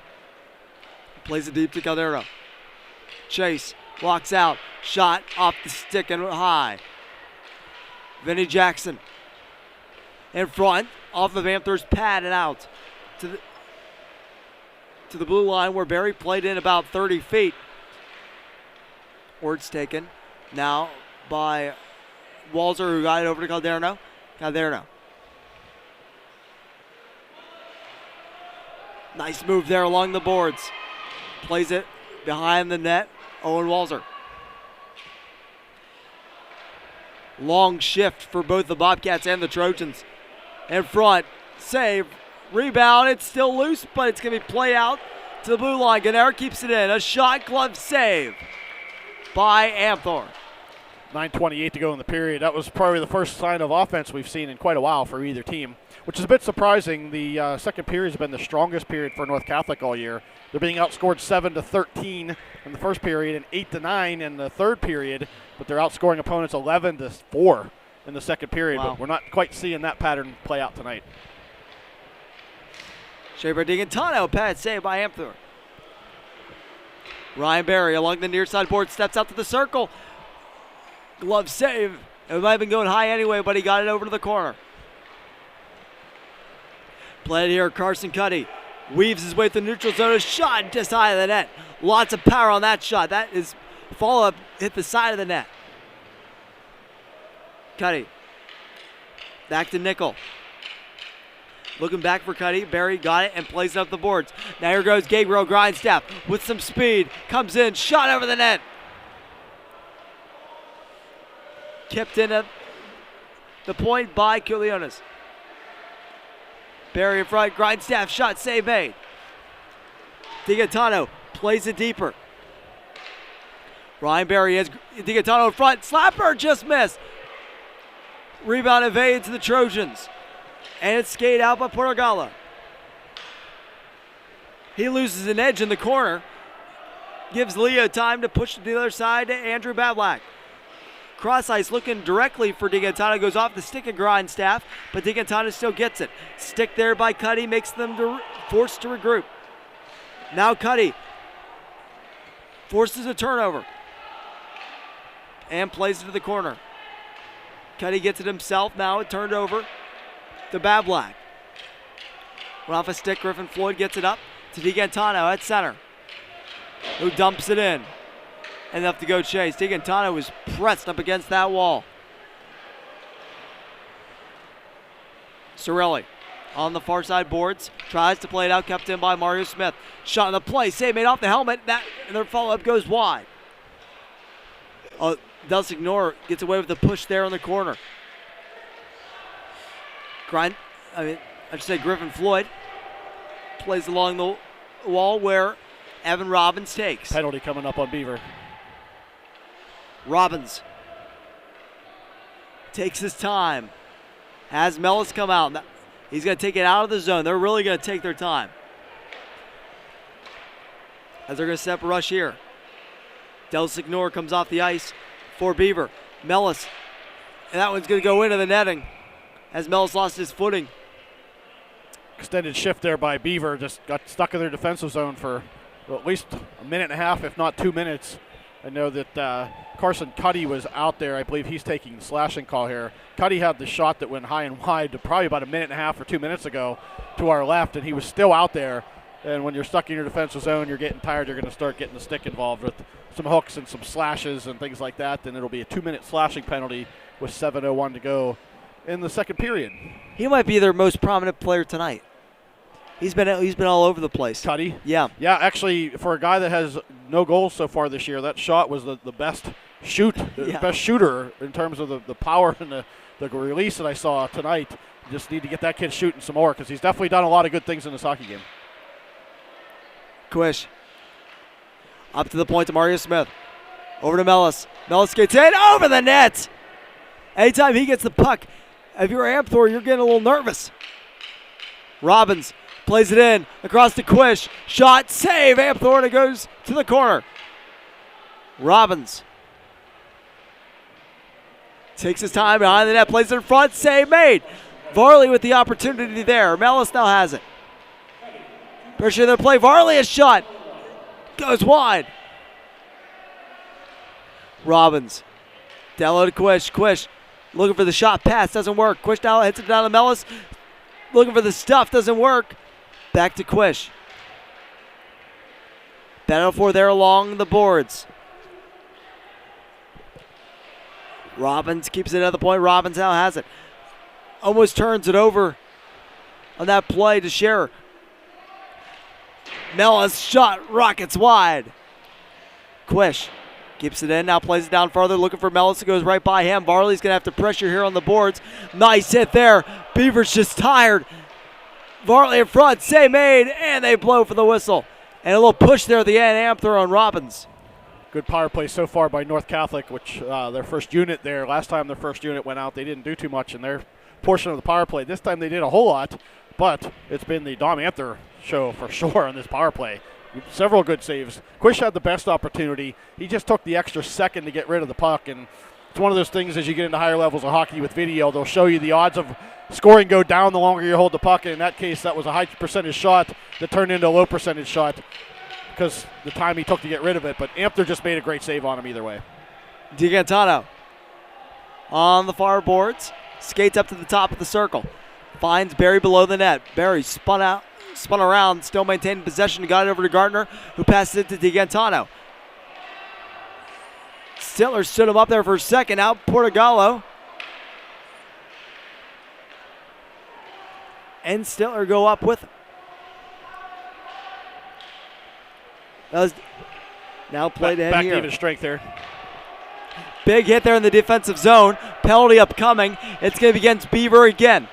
Plays it deep to Calderno. Chase walks out. Shot off the stick and high. Vinny Jackson in front, off of Amthor's pad and out to the blue line where Berry played in about 30 feet. Words taken now by Walzer, who got it over to Calderno. Calderno. Nice move there along the boards. Plays it behind the net. Owen Walzer. Long shift for both the Bobcats and the Trojans. In front. Save. Rebound. It's still loose, but it's going to be played out to the blue line. Gennaro keeps it in. A shot glove save by Amthor. 9:28 to go in the period. That was probably the first sign of offense we've seen in quite a while for either team, which is a bit surprising. The second period has been the strongest period for North Catholic all year. They're being outscored 7-13 in the first period and 8-9 in the third period, but they're outscoring opponents 11-4 in the second period. Wow. But we're not quite seeing that pattern play out tonight. Shaver DiGaetano, pad save by Amthor. Ryan Berry along the near side board, steps out to the circle. Glove save. It might have been going high anyway, but he got it over to the corner. Played here, Carson Cuddy. Weaves his way through the neutral zone. A shot just high of the net. Lots of power on that shot. That is follow-up, hit the side of the net. Cuddy. Back to Nickel. Looking back for Cuddy. Berry got it and plays it up the boards. Now here goes Gabriel Grindstaff with some speed. Comes in, shot over the net. Kept in at the point by Culiones. Berry in front, Grindstaff shot, save made. DiGaetano plays it deeper. Ryan Berry has DiGaetano in front, slapper just missed. Rebound evades the Trojans. And it's skated out by Portugala. He loses an edge in the corner. Gives Leo time to push to the other side to Andrew Bablack. Cross ice looking directly for DiGaetano, goes off the stick of Grindstaff, but DiGaetano still gets it. Stick there by Cuddy makes them forced to regroup. Now Cuddy forces a turnover and plays it to the corner. Cuddy gets it himself. Now it turned over to Bablak. Went off a stick. Griffin Floyd gets it up to DiGantano at center, who dumps it in. Enough to go chase. DiGantano was pressed up against that wall. Cirilli on the far side boards. Tries to play it out. Kept in by Mario Smith. Shot on the play. Save made off the helmet. And their follow-up goes wide. Del Signor gets away with the push there in the corner. Griffin Floyd plays along the wall where Evan Robbins takes. Penalty coming up on Beaver. Robbins takes his time. Has Mellis come out. He's going to take it out of the zone. They're really going to take their time, as they're going to step a rush here. Del Signor comes off the ice for Beaver. Mellis. And that one's going to go into the netting as Mellis lost his footing. Extended shift there by Beaver. Just got stuck in their defensive zone for at least a minute and a half, if not 2 minutes. I know that Carson Cuddy was out there. I believe he's taking the slashing call here. Cuddy had the shot that went high and wide to probably about a minute and a half or 2 minutes ago to our left, and he was still out there. And when you're stuck in your defensive zone, you're getting tired, you're going to start getting the stick involved with some hooks and some slashes and things like that. Then it'll be a 2-minute slashing penalty with 7:01 to go in the second period. He might be their most prominent player tonight. He's been all over the place. Cuddy? Yeah. Yeah, actually, for a guy that has no goals so far this year, that shot was the best best shooter in terms of the power and the release that I saw tonight. Just need to get that kid shooting some more because he's definitely done a lot of good things in this hockey game. Quish. Up to the point to Mario Smith. Over to Mellis. Mellis gets in over the net. Anytime he gets the puck, if you're Amthor, you're getting a little nervous. Robbins plays it in across to Quish. Shot, save. Amthor, and it goes to the corner. Robbins takes his time behind the net, plays it in front, save made. Varley with the opportunity there. Mellis now has it. Pressure the play. Varley a shot. Goes wide. Robbins. Down low to Quish. Quish looking for the shot pass. Doesn't work. Quish down, hits it down to Mellis. Looking for the stuff. Doesn't work. Back to Quish. Battle for there along the boards. Robbins keeps it at the point. Robbins now has it. Almost turns it over on that play to Scherer. Mellis shot rockets wide. Quish keeps it in, now plays it down farther, looking for Mellis. It goes right by him. Varley's going to have to pressure here on the boards. Nice hit there. Beaver's just tired. Varley in front, save made, and they blow for the whistle. And a little push there at the end, Amthor on Robbins. Good power play so far by North Catholic, which their first unit there. Last time their first unit went out, they didn't do too much in their portion of the power play. This time they did a whole lot, but it's been the Dom Amthor show for sure on this power play. Several good saves. Quish had the best opportunity. He just took the extra second to get rid of the puck, and it's one of those things as you get into higher levels of hockey with video, they'll show you the odds of scoring go down the longer you hold the puck, and in that case that was a high percentage shot that turned into a low percentage shot because the time he took to get rid of it, but Amthor just made a great save on him either way. DiGantano on the far boards, skates up to the top of the circle, finds Barry below the net. Barry spun around, still maintaining possession, got it over to Gardner, who passes it to DiGantano. Stiller stood him up there for a second, out Portugallo. And Stiller go up with him. Now played to him back here. Back even strength there. Big hit there in the defensive zone. Penalty upcoming. It's going to be against Beaver again.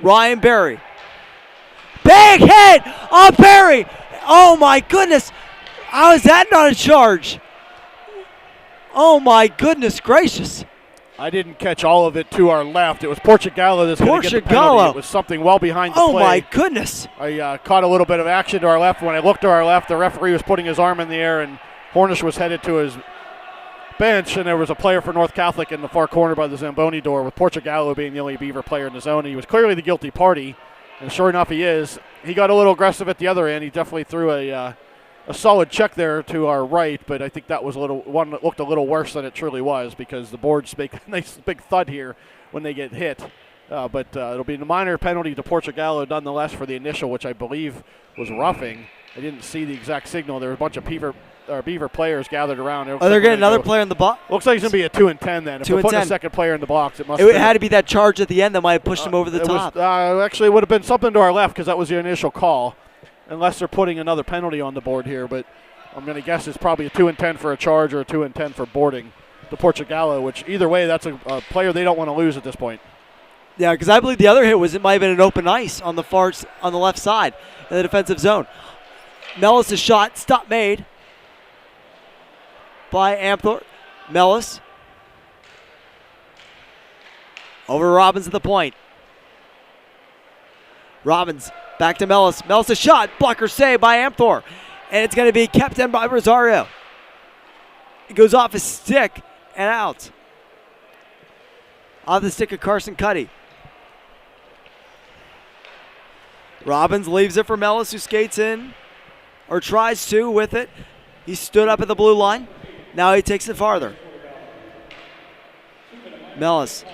Ryan Berry. Big hit on Berry. Oh my goodness. How is that not a charge? Oh my goodness gracious. I didn't catch all of it to our left. It was Portugallo that's going to get the penalty. It was something well behind the play. Oh my goodness. I caught a little bit of action to our left. When I looked to our left, the referee was putting his arm in the air, and Hornish was headed to his bench, and there was a player for North Catholic in the far corner by the Zamboni door, with Portugallo being the only Beaver player in the zone. And he was clearly the guilty party, and sure enough he is. He got a little aggressive at the other end. He definitely threw a a solid check there to our right, but I think that was one that looked a little worse than it truly was because the boards make a nice big thud here when they get hit. But it'll be a minor penalty to Portugallo nonetheless for the initial, which I believe was roughing. I didn't see the exact signal. There were a bunch of Beaver players gathered around. Oh, they're getting another player in the box? Looks like it's going to be a 2 and 10 then. If they're putting a second player in the box, it had to be that charge at the end that might have pushed him over the top. Actually, it would have been something to our left because that was the initial call, unless they're putting another penalty on the board here. But I'm going to guess it's probably a 2 and 10 for a charge or a 2 and 10 for boarding to Portugallo, which either way, that's a player they don't want to lose at this point. Yeah, because I believe the other hit it might have been an open ice on the left side in the defensive zone. Mellis' shot, stop made by Amthor. Mellis over Robbins at the point. Robbins back to Mellis. Mellis' shot, blocker save by Amthor. And it's going to be kept in by Rosario. It goes off his stick and out. Off the stick of Carson Cuddy. Robbins leaves it for Mellis, who skates in, or tries to with it. He stood up at the blue line. Now he takes it farther. Mellis.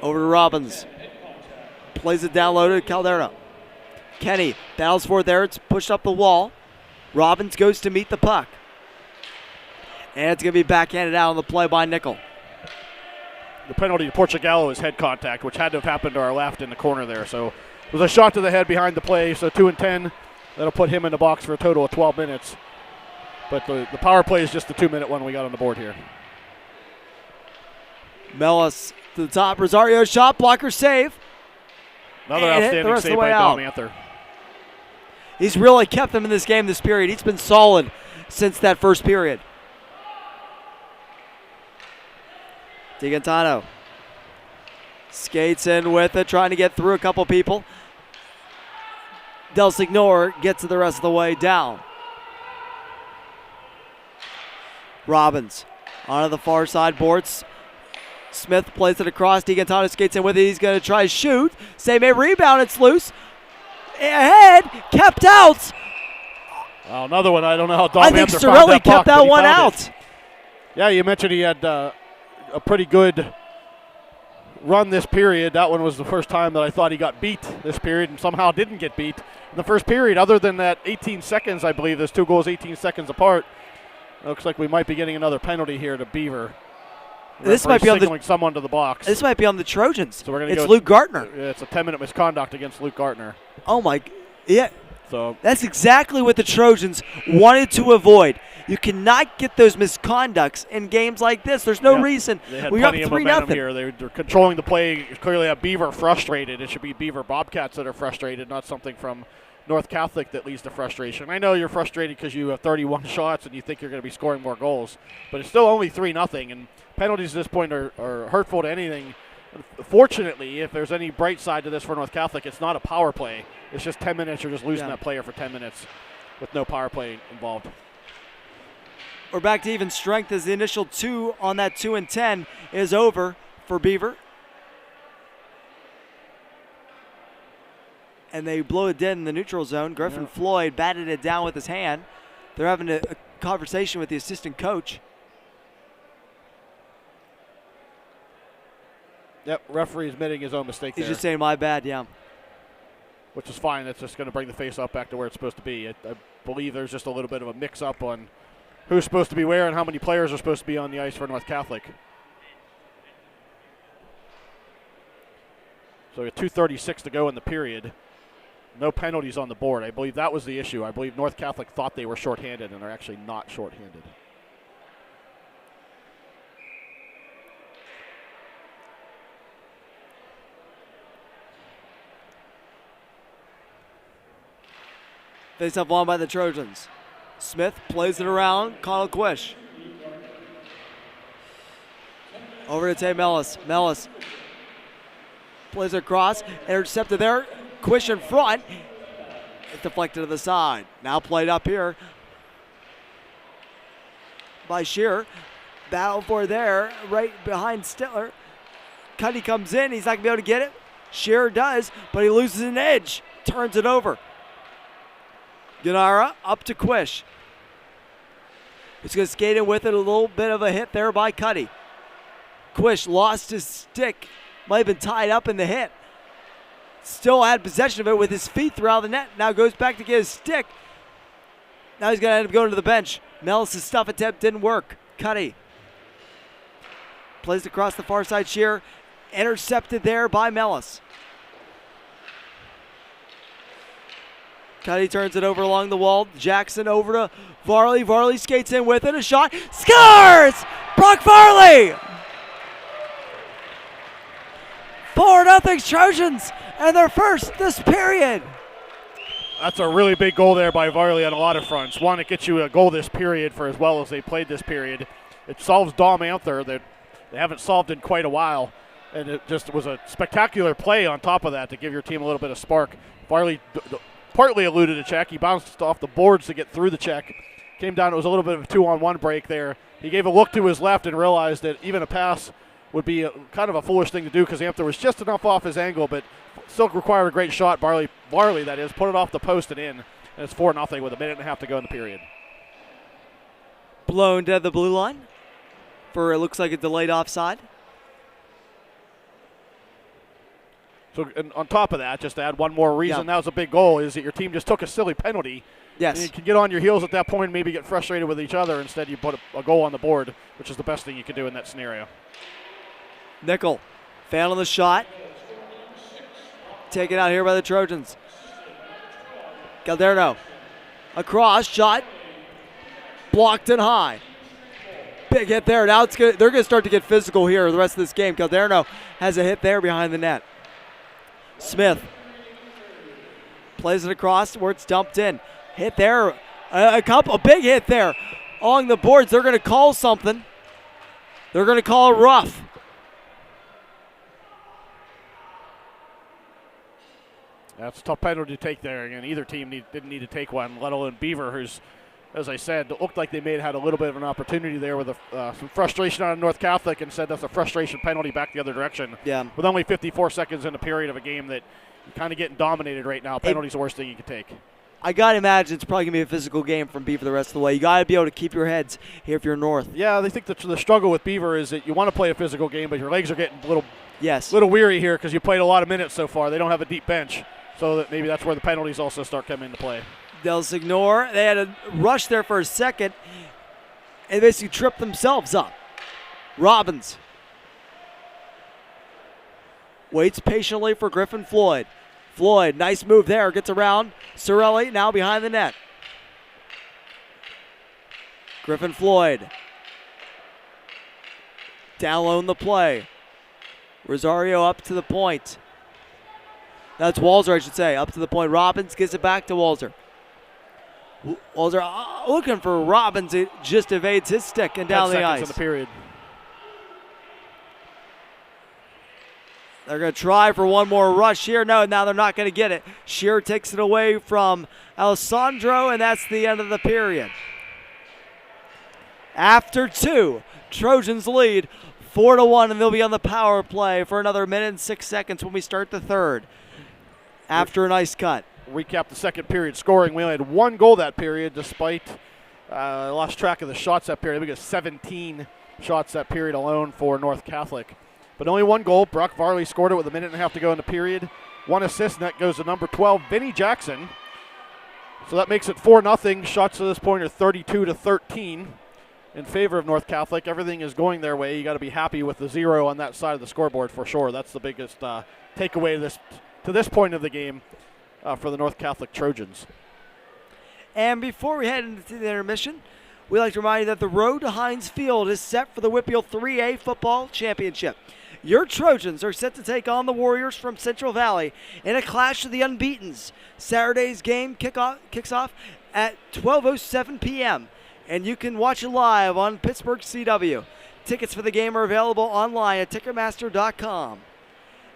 Over to Robbins. Plays it down low to Caldera. Kenny battles for it there. It's pushed up the wall. Robbins goes to meet the puck. And it's going to be backhanded out on the play by Nickel. The penalty to Portugallo is head contact, which had to have happened to our left in the corner there. So it was a shot to the head behind the play. So 2 and 10. That'll put him in the box for a total of 12 minutes. But the power play is just the 2-minute one we got on the board here. Mellis to the top. Rosario shot, blocker save. Another outstanding save by Dom Anther. He's really kept them in this game this period. He's been solid since that first period. DiGantano skates in with it, trying to get through a couple people. Del Signor gets it the rest of the way down. Robbins onto the far side boards. Smith plays it across. DiGantano skates in with it. He's going to try to shoot. Save a rebound. It's loose. Ahead. Kept out. Oh, another one. I don't know how Dom I think Anther found Cirelli kept that one out. It. Yeah, you mentioned he had a pretty good run this period. That one was the first time that I thought he got beat this period and somehow didn't get beat in the first period. Other than that 18 seconds, I believe, there's 2 goals 18 seconds apart. Looks like we might be getting another penalty here to Beaver. This might be signaling someone to the box. This might be on the Trojans. So we're it's Luke Gartner. It's a 10-minute misconduct against Luke Gartner. Oh my, yeah. So that's exactly what the Trojans wanted to avoid. You cannot get those misconducts in games like this. There's no reason. We're up 3-0 here. They're controlling the play. Clearly, have Beaver frustrated. It should be Beaver Bobcats that are frustrated, not something from North Catholic that leads to frustration. I know you're frustrated because you have 31 shots and you think you're going to be scoring more goals, but it's still only 3-0, and penalties at this point are hurtful to anything. Fortunately, if there's any bright side to this for North Catholic, it's not a power play. It's just 10 minutes. You're just losing that player for 10 minutes with no power play involved. We're back to even strength as the initial 2 on that 2 and 10 is over for Beaver. And they blow it dead in the neutral zone. Griffin Floyd batted it down with his hand. They're having a conversation with the assistant coach. Yep, referee is admitting his own mistake there. He's just saying, my bad, yeah. Which is fine. That's just going to bring the face-off back to where it's supposed to be. I believe there's just a little bit of a mix-up on who's supposed to be where and how many players are supposed to be on the ice for North Catholic. So we have 2:36 to go in the period. No penalties on the board. I believe that was the issue. I believe North Catholic thought they were shorthanded and are actually not shorthanded. Face-off won by the Trojans. Smith plays it around. Connell Quish. Over to Tay Mellis. Mellis plays it across. Intercepted there. Quish in front. It's deflected to the side. Now played up here by Shearer. Battle for there, right behind Stiller. Cuddy comes in. He's not going to be able to get it. Shearer does, but he loses an edge. Turns it over. Gennara up to Quish. He's going to skate in with it. A little bit of a hit there by Cuddy. Quish lost his stick. Might have been tied up in the hit. Still had possession of it with his feet throughout the net. Now goes back to get his stick. Now he's going to end up going to the bench. Mellis' stuff attempt didn't work. Cuddy plays across the far side. Shear intercepted there by Mellis. Cuddy turns it over along the wall. Jackson over to Varley. Varley skates in with it. A shot. Scores! Brock Varley! 4-0 Trojans and their first this period. That's a really big goal there by Varley on a lot of fronts. One, it gets you a goal this period for as well as they played this period. It solves Dom Anther that they haven't solved in quite a while. And it just was a spectacular play on top of that to give your team a little bit of spark. Varley partly eluded a check. He bounced off the boards to get through the check. Came down, it was a little bit of a 2-on-1 break there. He gave a look to his left and realized that even a pass would be kind of a foolish thing to do because Anther was just enough off his angle, but still required a great shot. Varley, that is, put it off the post and in. And it's 4-0 with a minute and a half to go in the period. Blown dead the blue line for it looks like a delayed offside. So and on top of that, just to add one more reason, that was a big goal, is that your team just took a silly penalty. Yes. And you can get on your heels at that point and maybe get frustrated with each other. Instead, you put a goal on the board, which is the best thing you can do in that scenario. Nickel, fan on the shot. Taken out here by the Trojans. Calderno, across, shot. Blocked and high. Big hit there. Now they're going to start to get physical here the rest of this game. Calderno has a hit there behind the net. Smith plays it across where it's dumped in. Hit there. A big hit there along the boards. They're going to call something. They're going to call a rough. That's a tough penalty to take there. Again, either team didn't need to take one, let alone Beaver, who's, as I said, looked like they had a little bit of an opportunity there with some frustration out of North Catholic and said that's a frustration penalty back the other direction. Yeah. With only 54 seconds in the period of a game that you're kind of getting dominated right now, penalty's the worst thing you can take. I got to imagine it's probably going to be a physical game from Beaver the rest of the way. You got to be able to keep your heads here if you're North. Yeah, they think that the struggle with Beaver is that you want to play a physical game, but your legs are getting a little weary here because you played a lot of minutes so far. They don't have a deep bench, so that maybe that's where the penalties also start coming into play. Del Signor, they had a rush there for a second and basically tripped themselves up. Robbins waits patiently for Griffin Floyd. Floyd, nice move there, gets around. Sorelli now behind the net. Griffin Floyd. Down low in the play. Rosario up to the point. That's Walzer, I should say, up to the point. Robbins gives it back to Walzer. Walzer looking for Robbins. It just evades his stick and down the ice. In the period. They're going to try for one more rush here. No, now they're not going to get it. Shearer takes it away from Alessandro, and that's the end of the period. After two, Trojans lead 4-1, and they'll be on the power play for another minute and 6 seconds when we start the third. After an ice cut. Recap the second period scoring. We only had one goal that period, despite I lost track of the shots that period. We got 17 shots that period alone for North Catholic. But only one goal. Brock Varley scored it with a minute and a half to go in the period. One assist, and that goes to number 12, Vinny Jackson. So that makes it 4-0. Shots to this point are 32-13 in favor of North Catholic. Everything is going their way. You got to be happy with the 0 on that side of the scoreboard for sure. That's the biggest takeaway to this point of the game for the North Catholic Trojans. And before we head into the intermission, we'd like to remind you that the road to Heinz Field is set for the Whitfield 3A Football Championship. Your Trojans are set to take on the Warriors from Central Valley in a clash of the unbeatens. Saturday's game kicks off at 12:07 p.m., and you can watch it live on Pittsburgh CW. Tickets for the game are available online at Ticketmaster.com.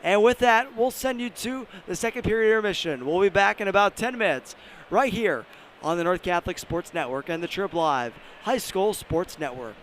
And with that, we'll send you to the second period intermission. We'll be back in about 10 minutes right here on the North Catholic Sports Network and the Trib Live High School Sports Network.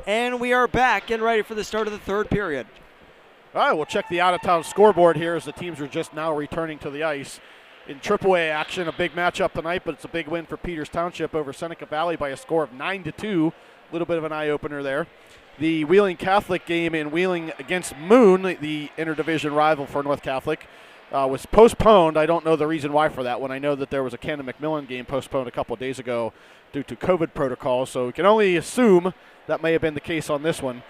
And we are back and ready for the start of the third period. All right, we'll check the out-of-town scoreboard here as the teams are just now returning to the ice. In AAA action, a big matchup tonight, but it's a big win for Peters Township over Seneca Valley by a score of 9-2. A little bit of an eye-opener there. The Wheeling Catholic game in Wheeling against Moon, the interdivision rival for North Catholic, was postponed. I don't know the reason why for that one. I know that there was a Cannon McMillan game postponed a couple of days ago due to COVID protocols, so we can only assume that may have been the case on this one.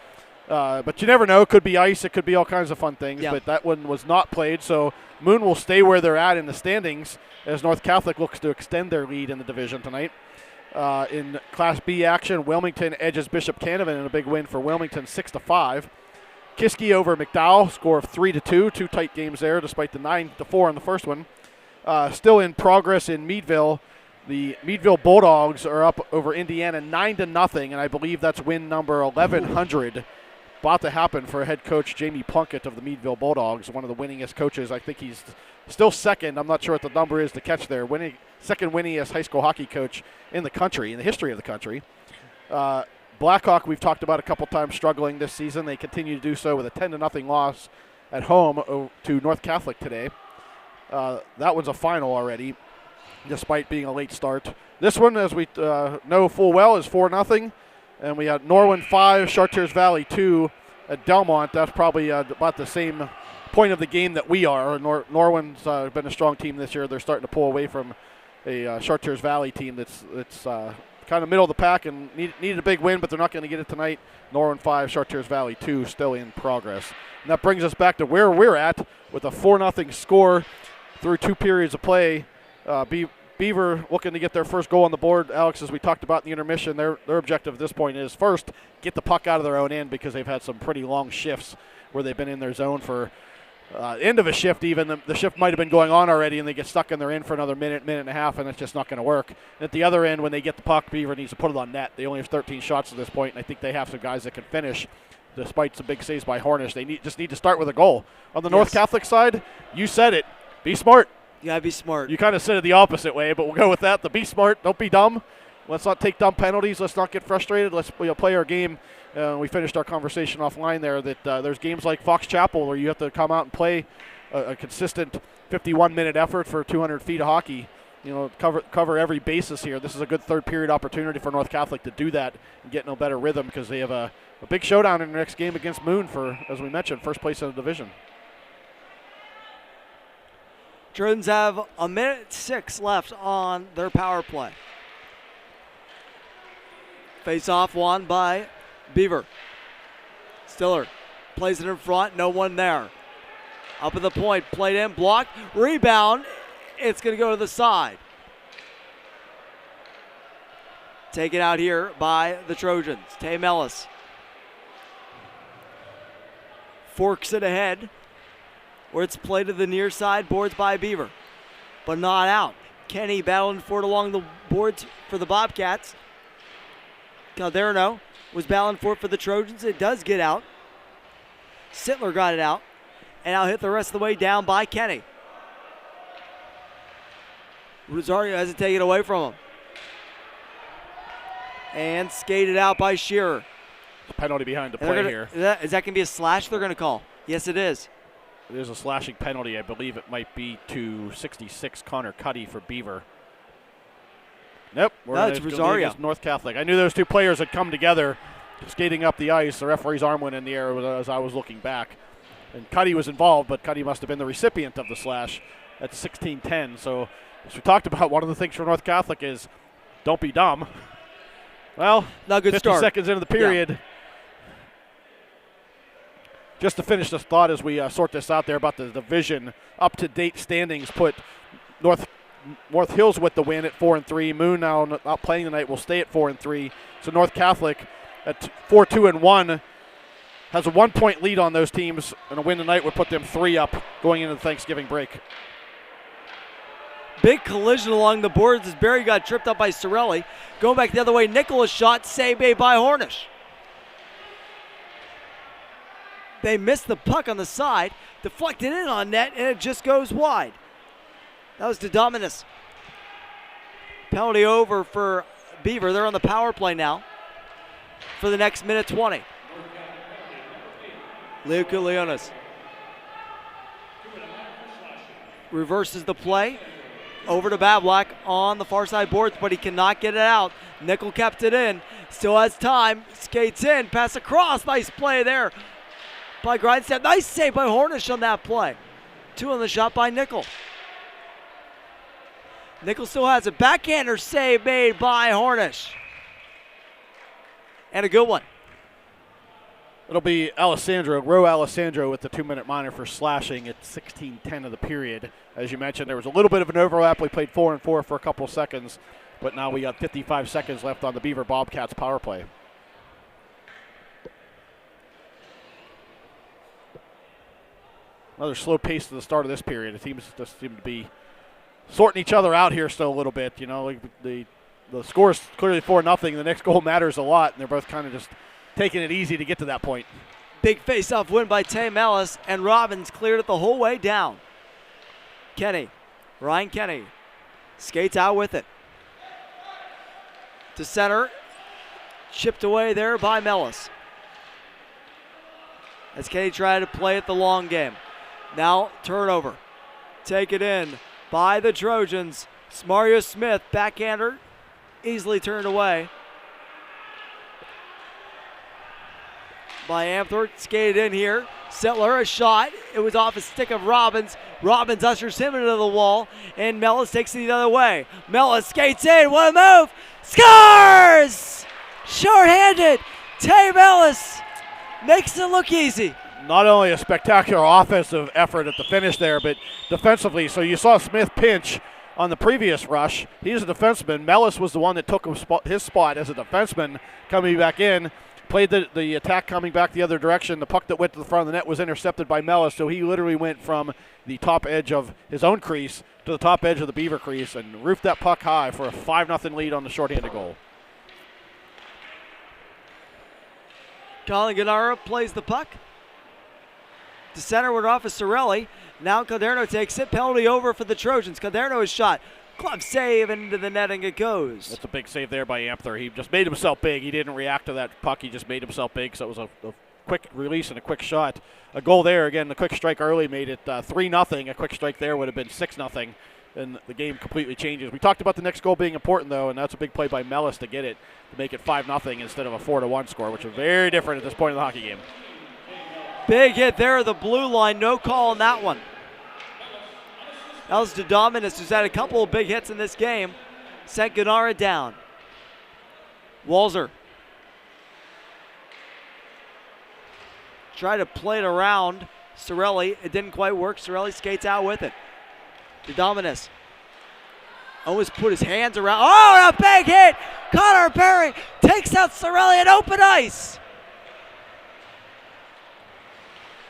But you never know. It could be ice. It could be all kinds of fun things. Yeah. But that one was not played, so Moon will stay where they're at in the standings as North Catholic looks to extend their lead in the division tonight. In Class B action, Wilmington edges Bishop Canevin in a big win for Wilmington 6-5. Kiski over McDowell, score of 3-2. Two tight games there despite the 9-4 in the first one. Still in progress in Meadville. The Meadville Bulldogs are up over Indiana 9-0, and I believe that's win number 1100. About to happen for head coach Jamie Plunkett of the Meadville Bulldogs, one of the winningest coaches. I think he's still second. I'm not sure what the number is to catch there. Second winningest high school hockey coach in the country, in the history of the country. Blackhawk, we've talked about a couple times, struggling this season. They continue to do so with a 10-0 loss at home to North Catholic today. That one's a final already, despite being a late start. This one, as we know full well, is 4-0. And we had Norwin 5, Chartiers Valley 2 at Delmont. That's probably about the same point of the game that we are. Norwin's been a strong team this year. They're starting to pull away from a Chartiers Valley team that's kind of middle of the pack and needed a big win, but they're not going to get it tonight. Norwin 5, Chartiers Valley 2 still in progress. And that brings us back to where we're at with a 4-0 score through 2 periods of play. Beaver looking to get their first goal on the board. Alex, as we talked about in the intermission, their objective at this point is first, get the puck out of their own end because they've had some pretty long shifts where they've been in their zone for end of a shift even. The shift might have been going on already and they get stuck in their end for another minute and a half, and it's just not going to work. And at the other end, when they get the puck, Beaver needs to put it on net. They only have 13 shots at this point, and I think they have some guys that can finish despite some big saves by Hornish. They just need to start with a goal. On the North Catholic side, you said it. Be smart. You got to be smart. You kind of said it the opposite way, but we'll go with that. The be smart. Don't be dumb. Let's not take dumb penalties. Let's not get frustrated. Let's play our game. We finished our conversation offline there that there's games like Fox Chapel where you have to come out and play a consistent 51-minute effort for 200 feet of hockey. Cover every basis here. This is a good third period opportunity for North Catholic to do that and get in a better rhythm because they have a big showdown in the next game against Moon for, as we mentioned, first place in the division. Trojans have 1:06 left on their power play. Face off won by Beaver. Stiller plays it in front, no one there. Up at the point, played in, blocked, rebound. It's going to go to the side. Taken out here by the Trojans. Tay Mellis forks it ahead, where it's played to the near side, boards by Beaver, but not out. Kenny battling for it along the boards for the Bobcats. Calderno was battling for it for the Trojans. It does get out. Sittler got it out, and now hit the rest of the way down by Kenny. Rosario hasn't taken it away from him. And skated out by Shearer. Penalty behind the play here. Is that going to be a slash they're going to call? Yes, it is. There's a slashing penalty. I believe it might be to 66 Connor Cuddy for Beaver. Nope. It's Rosario. North Catholic. I knew those two players had come together skating up the ice. The referee's arm went in the air as I was looking back. And Cuddy was involved, but Cuddy must have been the recipient of the slash at 16-10. So as we talked about, one of the things for North Catholic is don't be dumb. Well, not good 50 start. Seconds into the period. Yeah. Just to finish this thought as we sort this out there about the division, up-to-date standings put North Hills with the win at 4-3. Moon now not playing tonight will stay at 4-3. So North Catholic at 4-2-1 has a 1-point lead on those teams, and a win tonight would put them 3 up going into the Thanksgiving break. Big collision along the boards as Barry got tripped up by Sorelli. Going back the other way, Nicholas shot, saved by Hornish. They missed the puck on the side, deflected in on net, and it just goes wide. That was to Dominus. Penalty over for Beaver. They're on the power play now. for the next minute 20. Luca Leonis reverses the play over to Bablak on the far side boards, but he cannot get it out. Nickel kept it in, still has time, skates in, pass across, nice play there by Grindstad. Nice save by Hornish on that play. 2 on the shot by Nickel. Nickel still has a backhander save made by Hornish. And a good one. It'll be Alessandro with the 2-minute minor for slashing at 16:10 of the period. As you mentioned, there was a little bit of an overlap. We played 4-4 for a couple of seconds, but now we got 55 seconds left on the Beaver Bobcats power play. Another slow pace to the start of this period. The teams just seem to be sorting each other out here still a little bit. You know, the score is clearly 4-0. The next goal matters a lot, and they're both kind of just taking it easy to get to that point. Big face-off win by Tay Mellis, and Robbins cleared it the whole way down. Ryan Kenny skates out with it. To center, chipped away there by Mellis. As Kenny tried to play it the long game. Now turnover. Take it in by the Trojans. Mario Smith, backhander, easily turned away by Amthor. Skated in here. Settler, a shot. It was off a stick of Robbins. Robbins ushers him into the wall, and Mellis takes it the other way. Mellis skates in. What a move! Scores! Short-handed. Tay Mellis makes it look easy. Not only a spectacular offensive effort at the finish there, but defensively. So you saw Smith pinch on the previous rush. He's a defenseman. Mellis was the one that took his spot as a defenseman coming back in. Played the attack coming back the other direction. The puck that went to the front of the net was intercepted by Mellis, so he literally went from the top edge of his own crease to the top edge of the Beaver crease and roofed that puck high for a 5-0 lead on the shorthanded goal. Colin Gennaro plays the puck. To center went off of Sorelli. Now Calderno takes it. Penalty over for the Trojans. Calderno is shot. Glove save, and into the netting it goes. That's a big save there by Amthor. He just made himself big. He didn't react to that puck. He just made himself big, so it was a quick release and a quick shot. A goal there. Again, the quick strike early made it 3-0. A quick strike there would have been 6-0, and the game completely changes. We talked about the next goal being important, though, and that's a big play by Mellis to get it, to make it 5-0 instead of a 4-1 score, which is very different at this point in the hockey game. Big hit there at the blue line. No call on that one. That was Dominus, who's had a couple of big hits in this game. Sent Gennaro down. Walzer tried to play it around Sorelli. It didn't quite work. Sorelli skates out with it. Dominus almost put his hands around. Oh, a big hit! Connor Perry takes out Sorelli at open ice.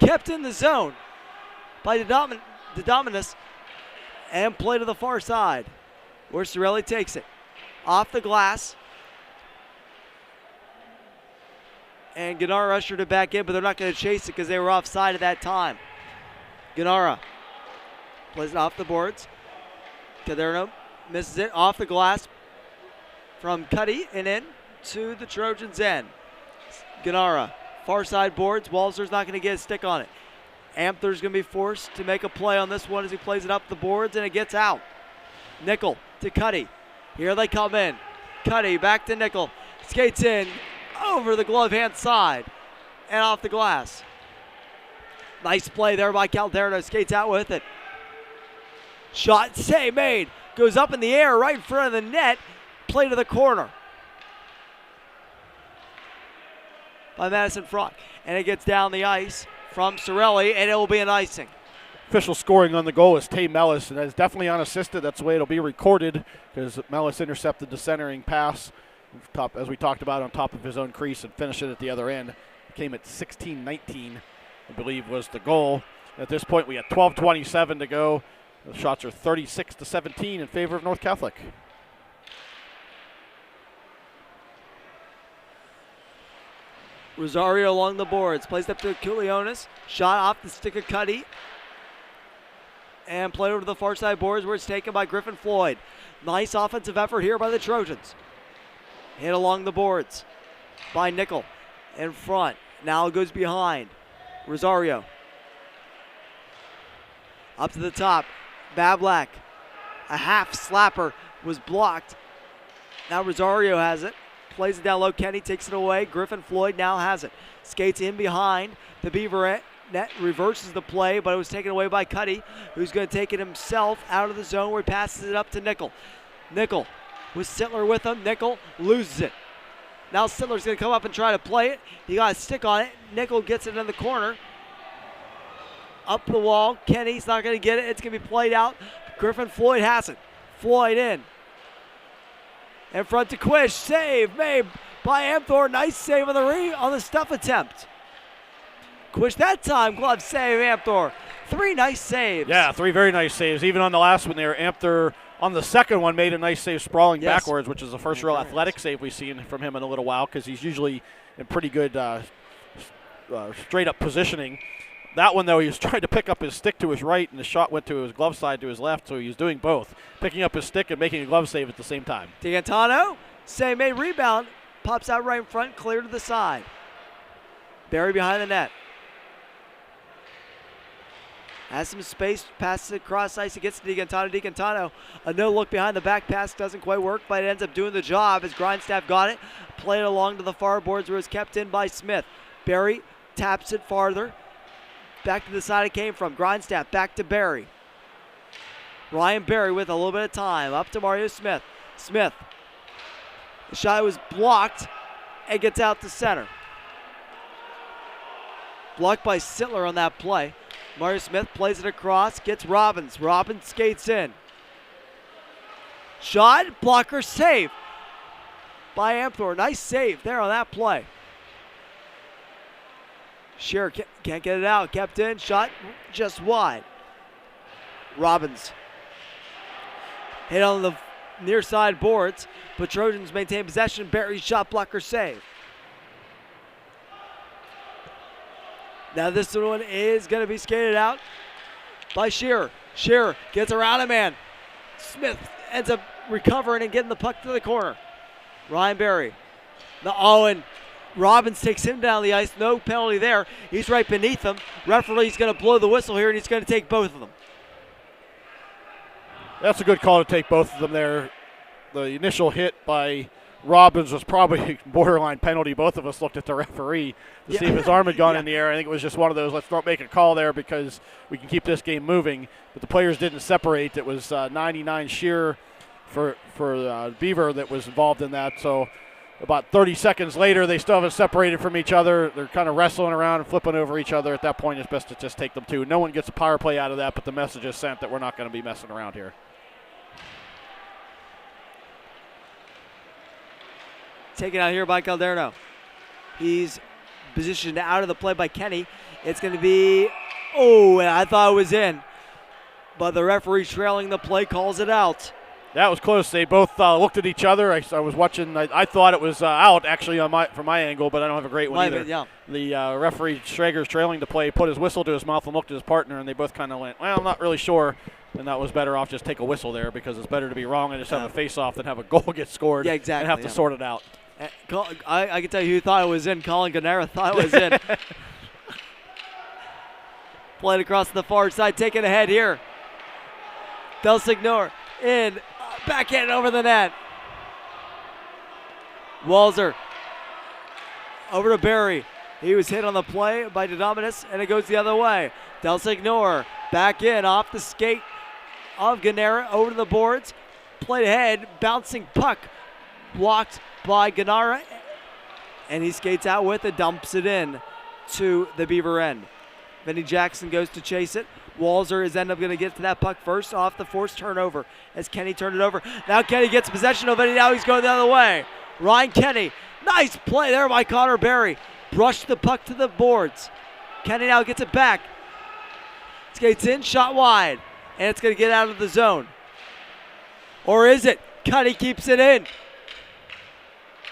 Kept in the zone by Dominus. And play to the far side, where Sorelli takes it. Off the glass. And Gennaro ushered it back in, but they're not going to chase it because they were offside at that time. Gennaro plays it off the boards. Caderno misses it off the glass from Cuddy and in to the Trojans' end. Gennaro, far side boards. Walzer's not going to get a stick on it. Amthor's going to be forced to make a play on this one as he plays it up the boards, and it gets out. Nickel to Cuddy. Here they come in. Cuddy back to Nickel. Skates in over the glove hand side and off the glass. Nice play there by Calderno. Skates out with it. Shot, save made. Goes up in the air right in front of the net. Play to the corner by Madison Frock. And it gets down the ice from Sorelli, and it will be an icing. Official scoring on the goal is Tay Mellis, and that's definitely unassisted. That's the way it'll be recorded, because Mellis intercepted the centering pass, as we talked about, on top of his own crease and finished it at the other end. It came at 16-19, I believe, was the goal. At this point, we had 12:27 to go. The shots are 36-17 in favor of North Catholic. Rosario along the boards, plays up to Kulionis, shot off the stick of Cuddy, and played over to the far side boards where it's taken by Griffin Floyd. Nice offensive effort here by the Trojans. Hit along the boards. by Nickel. In front. Now it goes behind. Rosario. Up to the top. Bablak. A half slapper was blocked. Now Rosario has it. Plays it down low. Kenny takes it away. Griffin Floyd now has it. Skates in behind the Beaver net. Reverses the play, but it was taken away by Cuddy, who's going to take it himself out of the zone where he passes it up to Nickel. Nickel with Sittler with him. Nickel loses it. Now Sittler's going to come up and try to play it. He got a stick on it. Nickel gets it in the corner. Up the wall. Kenny's not going to get it. It's going to be played out. Griffin Floyd has it. Floyd in. In front to Quish. Save made by Amthor. Nice save on the stuff attempt. Quish that time. Glove save, Amthor. 3 nice saves. Yeah, 3 very nice saves. Even on the last one there, Amthor on the second one made a nice save sprawling backwards, which is the first real athletic save we've seen from him in a little while because he's usually in pretty good straight-up positioning. That one, though, he was trying to pick up his stick to his right, and the shot went to his glove side to his left, so he was doing both, picking up his stick and making a glove save at the same time. D'Antano, save made, rebound, pops out right in front, clear to the side. Barry behind the net. Has some space, passes it across ice, it gets to D'Antano. D'Antano, a no-look behind the back pass doesn't quite work, but it ends up doing the job as Grindstaff got it, played along to the far boards where it's kept in by Smith. Barry taps it farther. Back to the side it came from. Grindstaff back to Barry. Ryan Barry with a little bit of time. Up to Mario Smith. Smith. The shot was blocked and gets out to center. Blocked by Sittler on that play. Mario Smith plays it across. Gets Robbins. Robbins skates in. Shot. Blocker save by Amthor. Nice save there on that play. Shearer can't get it out. Kept in. Shot just wide. Robbins. Hit on the near side boards, but Trojans maintain possession. Barry's shot blocker save. Now this one is going to be skated out by Shearer. Shearer gets around a man. Smith ends up recovering and getting the puck to the corner. Ryan Barry. And Robbins takes him down the ice. No penalty there. He's right beneath him. Referee's going to blow the whistle here, and he's going to take both of them. That's a good call to take both of them there. The initial hit by Robbins was probably a borderline penalty. Both of us looked at the referee to see if his arm had gone in the air. I think it was just one of those, let's not make a call there because we can keep this game moving. But the players didn't separate. It was 99 Shearer for Beaver that was involved in that. So about 30 seconds later, they still haven't separated from each other. They're kind of wrestling around and flipping over each other. At that point, it's best to just take them two. No one gets a power play out of that, but the message is sent that we're not going to be messing around here. Taken out here by Calderno. He's positioned out of the play by Kenny. It's going to be, and I thought it was in. But the referee trailing the play calls it out. That was close. They both looked at each other. I was watching. I thought it was out, actually, from my angle, but I don't have a great one either. Yeah. The referee, Schrager's trailing the play, put his whistle to his mouth and looked at his partner, and they both kind of went, well, I'm not really sure. And that was better off just take a whistle there because it's better to be wrong and just have a face-off than have a goal get scored and have to sort it out. I can tell you who thought it was in. Colin Ganera thought it was in. Played across the far side, taking ahead here. Del Signor in, backhand over the net. Walzer over to Barry. He was hit on the play by Dodominus, and it goes the other way. Del Signor back in off the skate of Ganera over to the boards. Played ahead, bouncing puck, blocked by Ganara, and he skates out with it, dumps it in to the Beaver end. Vinny Jackson goes to chase it. Walzer is end up going to get to that puck first off the forced turnover as Kenny turned it over. Now Kenny gets possession of it. Now he's going the other way. Ryan Kenny, nice play there by Connor Barry. Brushed the puck to the boards. Kenny now gets it back. Skates in, shot wide, and it's going to get out of the zone. Or is it? Kenny keeps it in.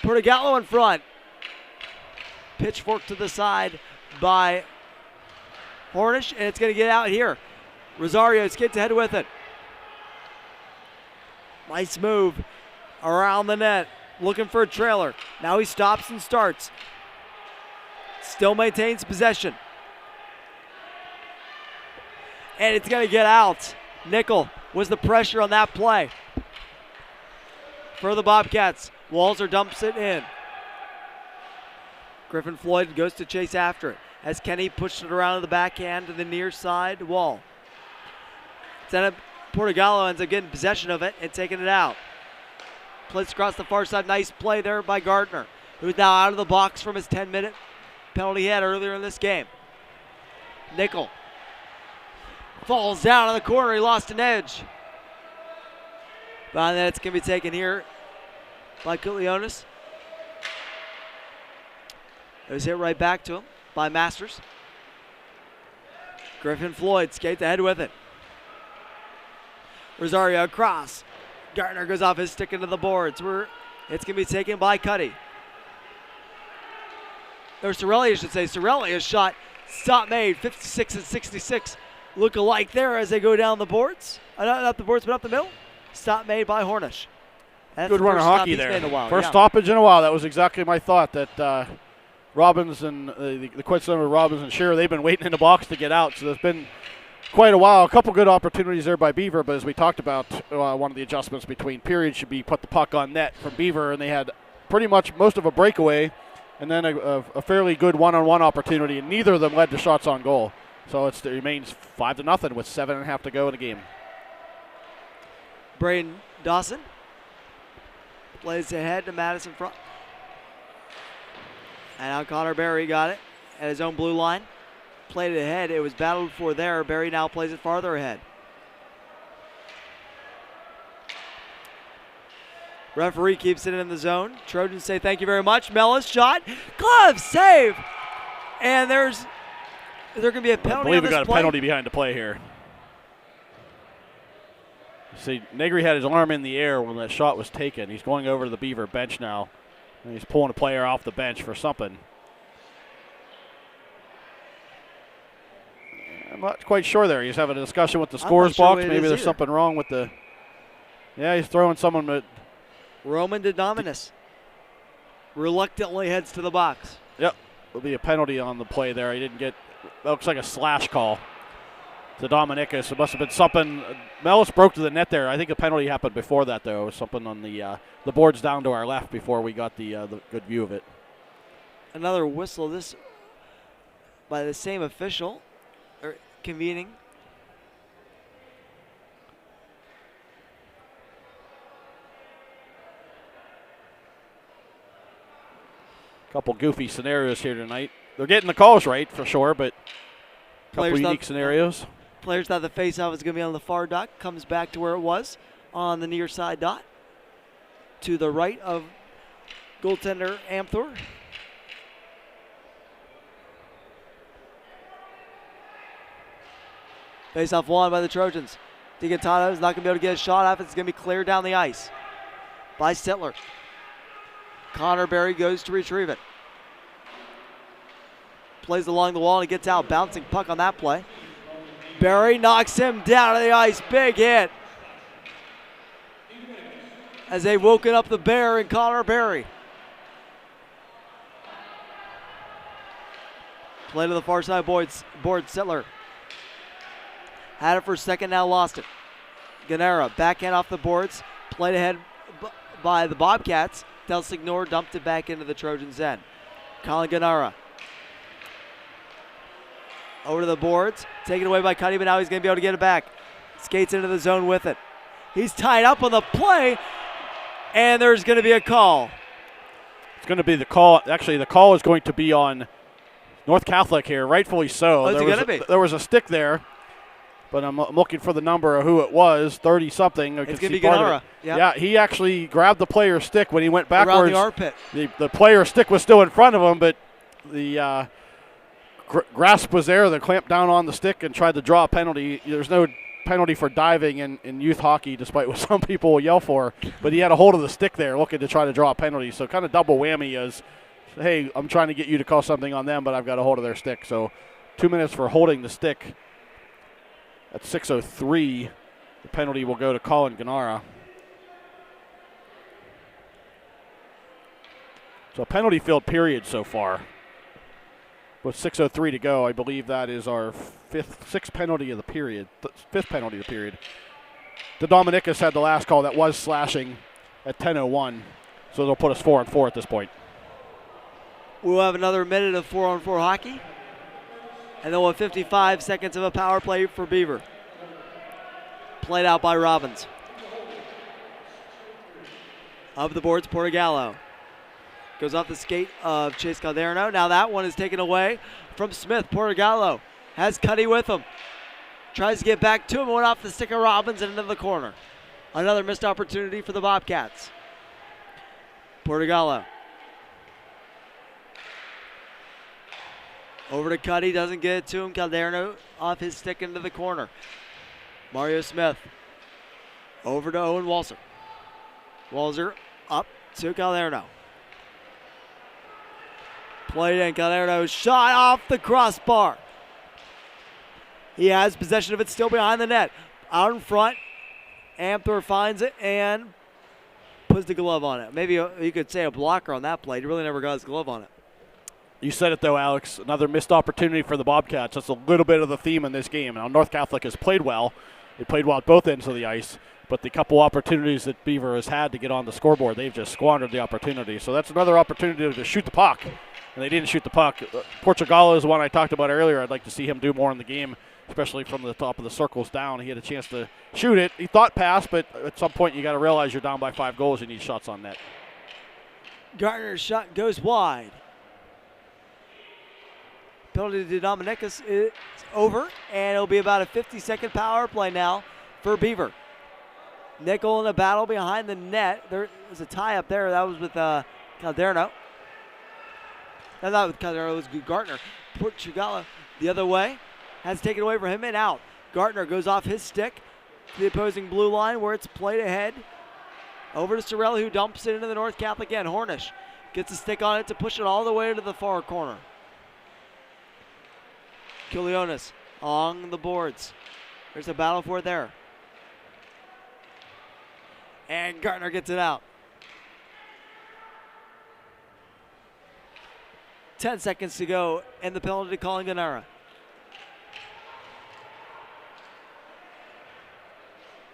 Portagallo in front. Pitchfork to the side by Hornish, and it's going to get out here. Rosario skates ahead with it. Nice move around the net looking for a trailer. Now he stops and starts. Still maintains possession. And it's going to get out. Nickel was the pressure on that play. For the Bobcats, Walzer dumps it in. Griffin Floyd goes to chase after it as Kenny pushed it around to the backhand to the near side wall. Then Portugallo ends up getting possession of it and taking it out. Plays across the far side. Nice play there by Gardner, who's now out of the box from his 10-minute penalty he had earlier in this game. Nickel falls down in the corner. He lost an edge. But then it's going to be taken here by Kutlionis. It was hit right back to him by Masters. Griffin Floyd skates ahead with it. Rosario across. Gardner goes off his stick into the boards. It's going to be taken by Cuddy. Or Sorelli, I should say. Sorelli, a shot. Stop made. 56 and 66 look alike there as they go down the boards. Not the boards, but up the middle. Stop made by Hornish. That's good run of hockey there. First stoppage in a while. That was exactly my thought, that Robbins and the Quincy Robbins and Shearer, they've been waiting in the box to get out. So there's been quite a while. A couple good opportunities there by Beaver, but as we talked about, one of the adjustments between periods should be put the puck on net from Beaver, and they had pretty much most of a breakaway and then a fairly good one-on-one opportunity, and neither of them led to shots on goal. So it remains 5-0 with 7.5 to go in the game. Braden Dawson plays ahead to Madison front. And now Connor Berry got it at his own blue line. Played it ahead. It was battled for there. Berry now plays it farther ahead. Referee keeps it in the zone. Trojans say thank you very much. Mellis shot. Glove save. And is there going to be a penalty? I believe on we this got play? a penalty behind the play here. See, Negri had his arm in the air when that shot was taken. He's going over to the Beaver bench now, and he's pulling a player off the bench for something. I'm not quite sure there. He's having a discussion with the scores box. Maybe there's something wrong with the. Yeah, he's throwing someone. But Roman de Dominis reluctantly heads to the box. Yep, there'll be a penalty on the play there. He didn't get. That looks like a slash call to Dominicus. It must have been something. Mellis broke to the net there. I think the penalty happened before that, though. It was something on the boards down to our left before we got the good view of it. Another whistle. This by the same official. Convening. Couple goofy scenarios here tonight. They're getting the calls right for sure, but a couple unique scenarios. Players thought the faceoff was going to be on the far dot. Comes back to where it was on the near side dot. To the right of goaltender Amthor. Face-off won by the Trojans. DiGaetano is not going to be able to get a shot off. It's going to be cleared down the ice by Sittler. Connor Berry goes to retrieve it. Plays along the wall and he gets out. Bouncing puck on that play. Berry knocks him down to the ice. Big hit. As they've woken up the bear in Connor Berry. Play to the far side board. Sittler. Had it for a second, now lost it. Ganera, backhand off the boards. Played ahead by the Bobcats. Del Signor dumped it back into the Trojans' end. Colin Ganera. Over to the boards. Taken away by Cuddy, but now he's going to be able to get it back. Skates into the zone with it. He's tied up on the play, and there's going to be a call. It's going to be the call. Actually, the call is going to be on North Catholic here, rightfully so. There was a stick there. But I'm looking for the number of who it was, 30-something. It's going to be Ganara. Yeah, he actually grabbed the player's stick when he went backwards. Around the armpit. The player's stick was still in front of him, but the grasp was there. They clamped down on the stick and tried to draw a penalty. There's no penalty for diving in youth hockey, despite what some people will yell for. But he had a hold of the stick there looking to try to draw a penalty. So kind of double whammy as, hey, I'm trying to get you to call something on them, but I've got a hold of their stick. So 2 minutes for holding the stick. At 6:03, the penalty will go to Colin Ganara. So penalty-filled period so far. With 6:03 to go, I believe that is our fifth penalty of the period. The Dominicus had the last call that was slashing at 10:01, so they'll put us 4-on-4 at this point. We'll have another minute of 4-on-4 hockey, and then we'll have 55 seconds of a power play for Beaver. Played out by Robbins. Of the boards, Portugallo. Goes off the skate of Chase Calderno. Now that one is taken away from Smith. Portugallo has Cuddy with him. Tries to get back to him. Went off the stick of Robbins and into the corner. Another missed opportunity for the Bobcats. Portugallo. Over to Cuddy. Doesn't get it to him. Calderno off his stick into the corner. Mario Smith. Over to Owen Walzer. Walzer up to Calderno. Played in. Calderno shot off the crossbar. He has possession of it still behind the net. Out in front. Amthor finds it and puts the glove on it. Maybe you could say a blocker on that play. He really never got his glove on it. You said it, though, Alex. Another missed opportunity for the Bobcats. That's a little bit of the theme in this game. Now, North Catholic has played well. They played well at both ends of the ice. But the couple opportunities that Beaver has had to get on the scoreboard, they've just squandered the opportunity. So that's another opportunity to shoot the puck. And they didn't shoot the puck. Portugallo is one I talked about earlier. I'd like to see him do more in the game, especially from the top of the circles down. He had a chance to shoot it. He thought pass, but at some point you got to realize you're down by 5 goals. You need shots on net. Gardner's shot goes wide. Penalty to Dominicus is over, and it'll be about a 50-second power play now for Beaver. Nickel in a battle behind the net. There was a tie up there. That was with Calderno. No, not with Calderno. It was Gartner. Portugallo the other way. Has taken away from him and out. Gartner goes off his stick to the opposing blue line where it's played ahead. Over to Sorelli, who dumps it into the North Catholic end. Hornish gets a stick on it to push it all the way to the far corner. Kilionis along the boards. There's a battle for it there. And Gartner gets it out. 10 seconds to go, and the penalty to Colin Ganara.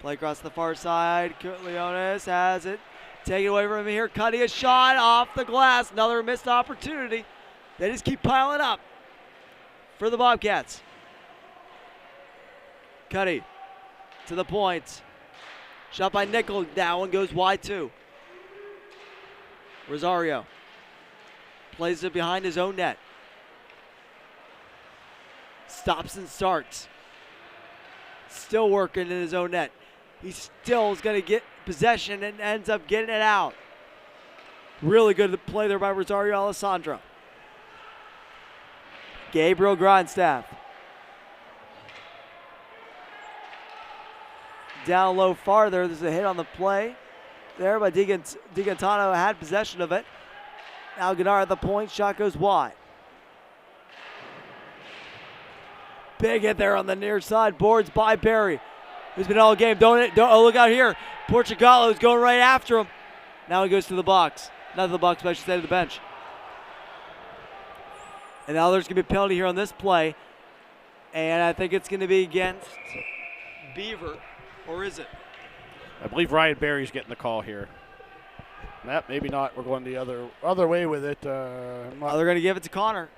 Play across the far side. Leonis has it. Taken away from him here. Cuddy a shot off the glass. Another missed opportunity. They just keep piling up for the Bobcats. Cuddy to the point. Shot by Nickel. That one goes wide too. Rosario plays it behind his own net. Stops and starts. Still working in his own net. He still is going to get possession and ends up getting it out. Really good play there by Rosario Alessandro. Gabriel Grindstaff. Down low farther. There's a hit on the play there by DiGantano. Had possession of it. Now Ganara at the point. Shot goes wide. Big hit there on the near side. Boards by Barry, who's been all game. Don't look out here. Portugallo is going right after him. Now he goes to the box. Not to the box, but I should say to the bench. And now there's going to be a penalty here on this play. And I think it's going to be against Beaver. Or is it? I believe Ryan Barry's getting the call here. Maybe not. We're going the other way with it. They're going to give it to Connor.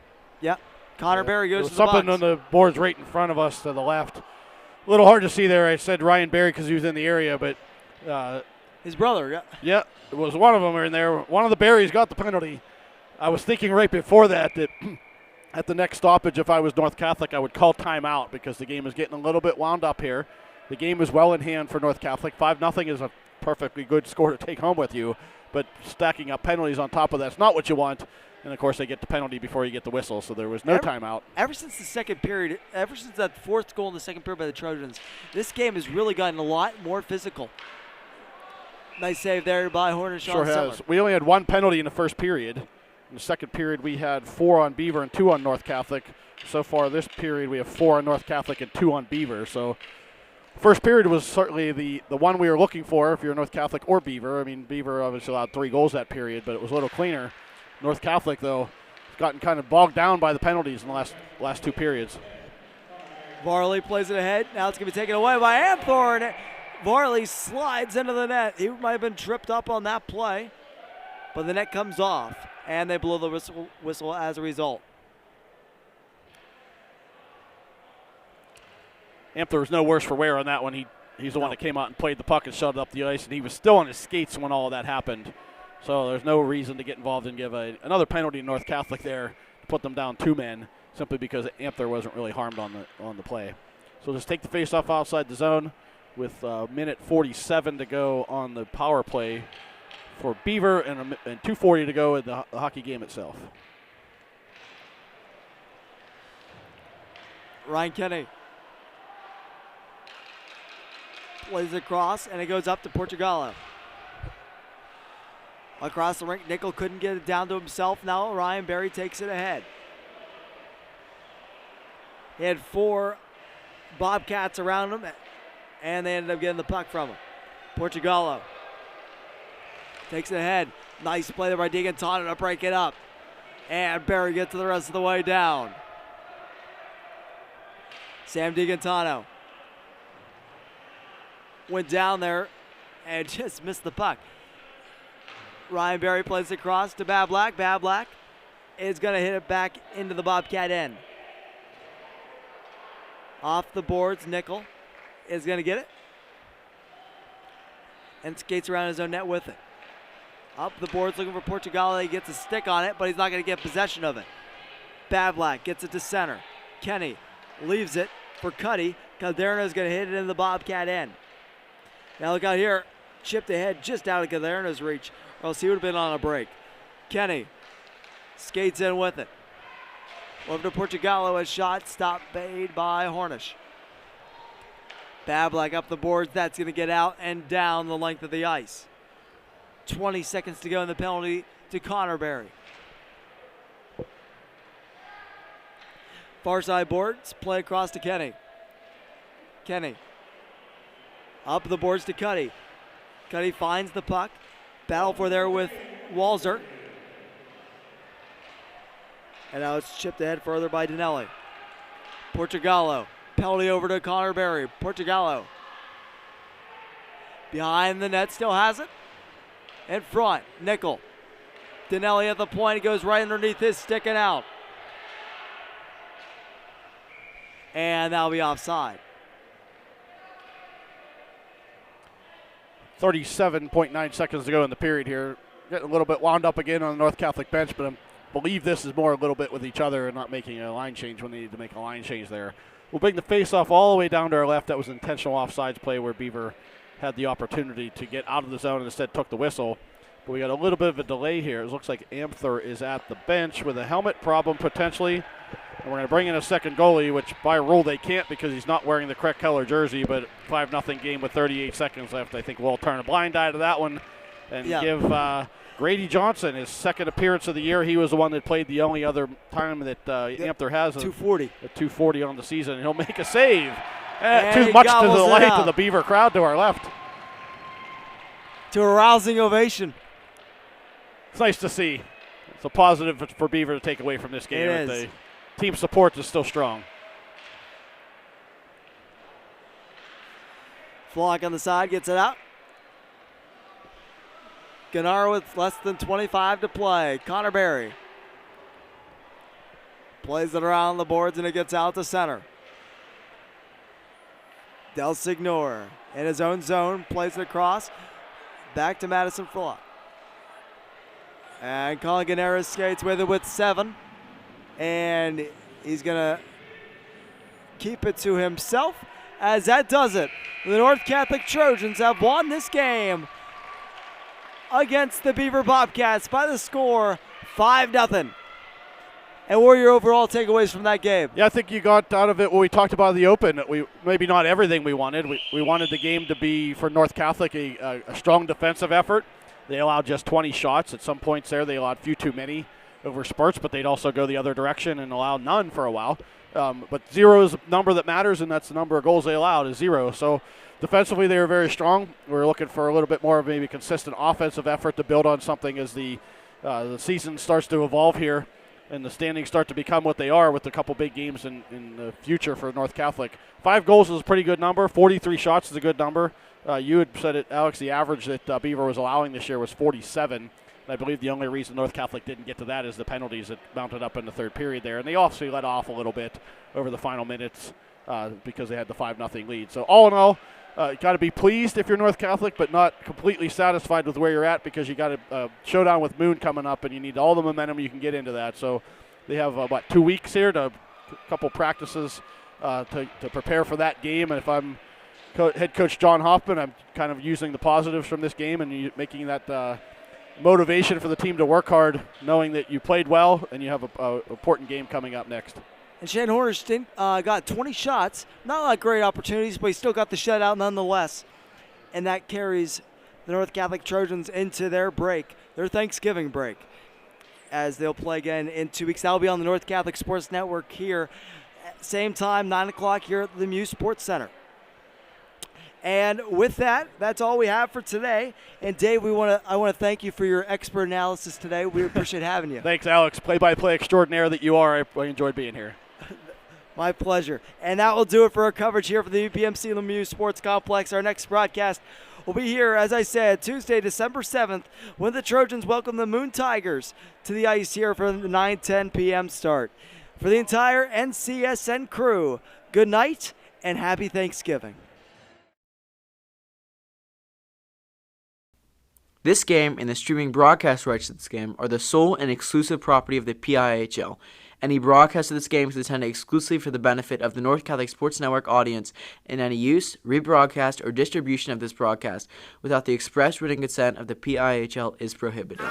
Yep. Connor Barry goes to the box. Something on the boards right in front of us to the left. A little hard to see there. I said Ryan Barry because he was in the area, but his brother, yeah. Yeah, it was one of them in there. One of the Barrys got the penalty. I was thinking right before that at the next stoppage, if I was North Catholic, I would call timeout because the game is getting a little bit wound up here. The game is well in hand for North Catholic. 5-0 is a perfectly good score to take home with you, but stacking up penalties on top of that's not what you want. And, of course, they get the penalty before you get the whistle, so there was no timeout. Ever since the second period, ever since that fourth goal in the second period by the Trojans, this game has really gotten a lot more physical. Nice save there by Horner. Sure has. We only had one penalty in the first period. In the second period, we had 4 on Beaver and 2 on North Catholic. So far this period, we have 4 on North Catholic and 2 on Beaver. So first period was certainly the one we were looking for if you're North Catholic or Beaver. I mean, Beaver obviously allowed 3 goals that period, but it was a little cleaner. North Catholic, though, has gotten kind of bogged down by the penalties in the last two periods. Varley plays it ahead. Now it's going to be taken away by Amthor. Varley slides into the net. He might have been tripped up on that play, but the net comes off, and they blow the whistle as a result. Amthor was no worse for wear on that one. He's the one that came out and played the puck and shut it up the ice, and he was still on his skates when all of that happened. So there's no reason to get involved and give another penalty to North Catholic there to put them down 2 men, simply because Amthor wasn't really harmed on the play. So just take the face-off outside the zone with minute 47 to go on the power play for Beaver and 2:40 to go in the hockey game itself. Ryan Kenny plays it across, and it goes up to Portugallo. Across the rink, Nickel couldn't get it down to himself. Now Ryan Berry takes it ahead. He had 4 Bobcats around him, and they ended up getting the puck from him. Portugallo takes it ahead. Nice play there by Digantano to break it up. And Berry gets the rest of the way down. Sam Digantano went down there and just missed the puck. Ryan Berry plays it across to Bablack. Bablack is going to hit it back into the Bobcat end. Off the boards, Nickel is going to get it and skates around his own net with it. Up the boards looking for Portugallo. He gets a stick on it, but he's not going to get possession of it. Bablack gets it to center. Kenny leaves it for Cuddy. Caderno's going to hit it in the Bobcat end. Now look out here. Chipped ahead just out of Caderno's reach, or else he would have been on a break. Kenny skates in with it. Over to Portugallo, a shot stopped made by Hornish. Bablack up the boards. That's going to get out and down the length of the ice. 20 seconds to go in the penalty to Connor Berry. Far side boards, play across to Kenny. Kenny up the boards to Cuddy. Cuddy finds the puck. Battle for there with Walzer. And now it's chipped ahead further by Dinelli. Portugallo. Penalty over to Connor Berry. Portugallo. Behind the net, still has it. In front, Nickel. Dinelli at the point. He goes right underneath his stick and out. And that'll be offside. 37.9 seconds to go in the period here. Getting a little bit wound up again on the North Catholic bench, but I believe this is more a little bit with each other and not making a line change when they need to make a line change there. We'll bring the face-off all the way down to our left. That was an intentional offsides play where Beaver had the opportunity to get out of the zone and instead took the whistle. But we got a little bit of a delay here. It looks like Amthor is at the bench with a helmet problem potentially. And we're going to bring in a second goalie, which by rule they can't because he's not wearing the correct color jersey, but 5-0 game with 38 seconds left. I think we'll turn a blind eye to that one and give Grady Johnson his second appearance of the year. He was the one that played the only other time that Amthor has. 240. A 240 on the season. He'll make a save. Too much to the light of the Beaver crowd to our left. To a rousing ovation. It's nice to see. It's a positive for Beaver to take away from this game. It is. The team support is still strong. Flock on the side gets it out. Gennaro with less than 25 to play. Connor Berry plays it around the boards and it gets out to center. Del Signor in his own zone plays it across. Back to Madison Flock. And Colin Gennaro skates with it with 7. And he's going to keep it to himself as that does it. The North Catholic Trojans have won this game against the Beaver Bobcats by the score 5-0. And what are your overall takeaways from that game? Yeah, I think you got out of it what we talked about in the open. We maybe not everything we wanted. We wanted the game to be, for North Catholic, a strong defensive effort. They allowed just 20 shots. At some points there, they allowed a few too many over spurts, but they'd also go the other direction and allow none for a while. But 0 is the number that matters, and that's the number of goals they allowed is 0. So defensively, they were very strong. We were looking for a little bit more of maybe consistent offensive effort to build on something as the the season starts to evolve here and the standings start to become what they are with a couple big games in the future for North Catholic. 5 goals is a pretty good number. 43 shots is a good number. You had said it, Alex, the average that Beaver was allowing this year was 47. And I believe the only reason North Catholic didn't get to that is the penalties that mounted up in the third period there. And they also let off a little bit over the final minutes because they had the 5-0 lead. So all in all, got to be pleased if you're North Catholic, but not completely satisfied with where you're at because you got a showdown with Moon coming up, and you need all the momentum you can get into that. So they have, 2 weeks here, a couple practices to prepare for that game. And if I'm head coach John Hoffman, I'm kind of using the positives from this game and making that motivation for the team to work hard, knowing that you played well and you have an important game coming up next. And Shane Hornerstein got 20 shots. Not like great opportunities, but he still got the shutout nonetheless. And that carries the North Catholic Trojans into their break, their Thanksgiving break, as they'll play again in 2 weeks. That'll be on the North Catholic Sports Network here. Same time, 9 o'clock here at the Lemieux Sports Center. And with that, that's all we have for today. And Dave, I want to thank you for your expert analysis today. We appreciate having you. Thanks, Alex. Play-by-play extraordinaire that you are. I enjoyed being here. My pleasure. And that will do it for our coverage here for the UPMC Lemieux Sports Complex. Our next broadcast will be here, as I said, Tuesday, December 7th, when the Trojans welcome the Moon Tigers to the ice here for the 9:10 p.m. start. For the entire NCSN crew, good night and happy Thanksgiving. This game and the streaming broadcast rights to this game are the sole and exclusive property of the PIHL. Any broadcast of this game is intended exclusively for the benefit of the North Catholic Sports Network audience, and any use, rebroadcast, or distribution of this broadcast without the express written consent of the PIHL is prohibited.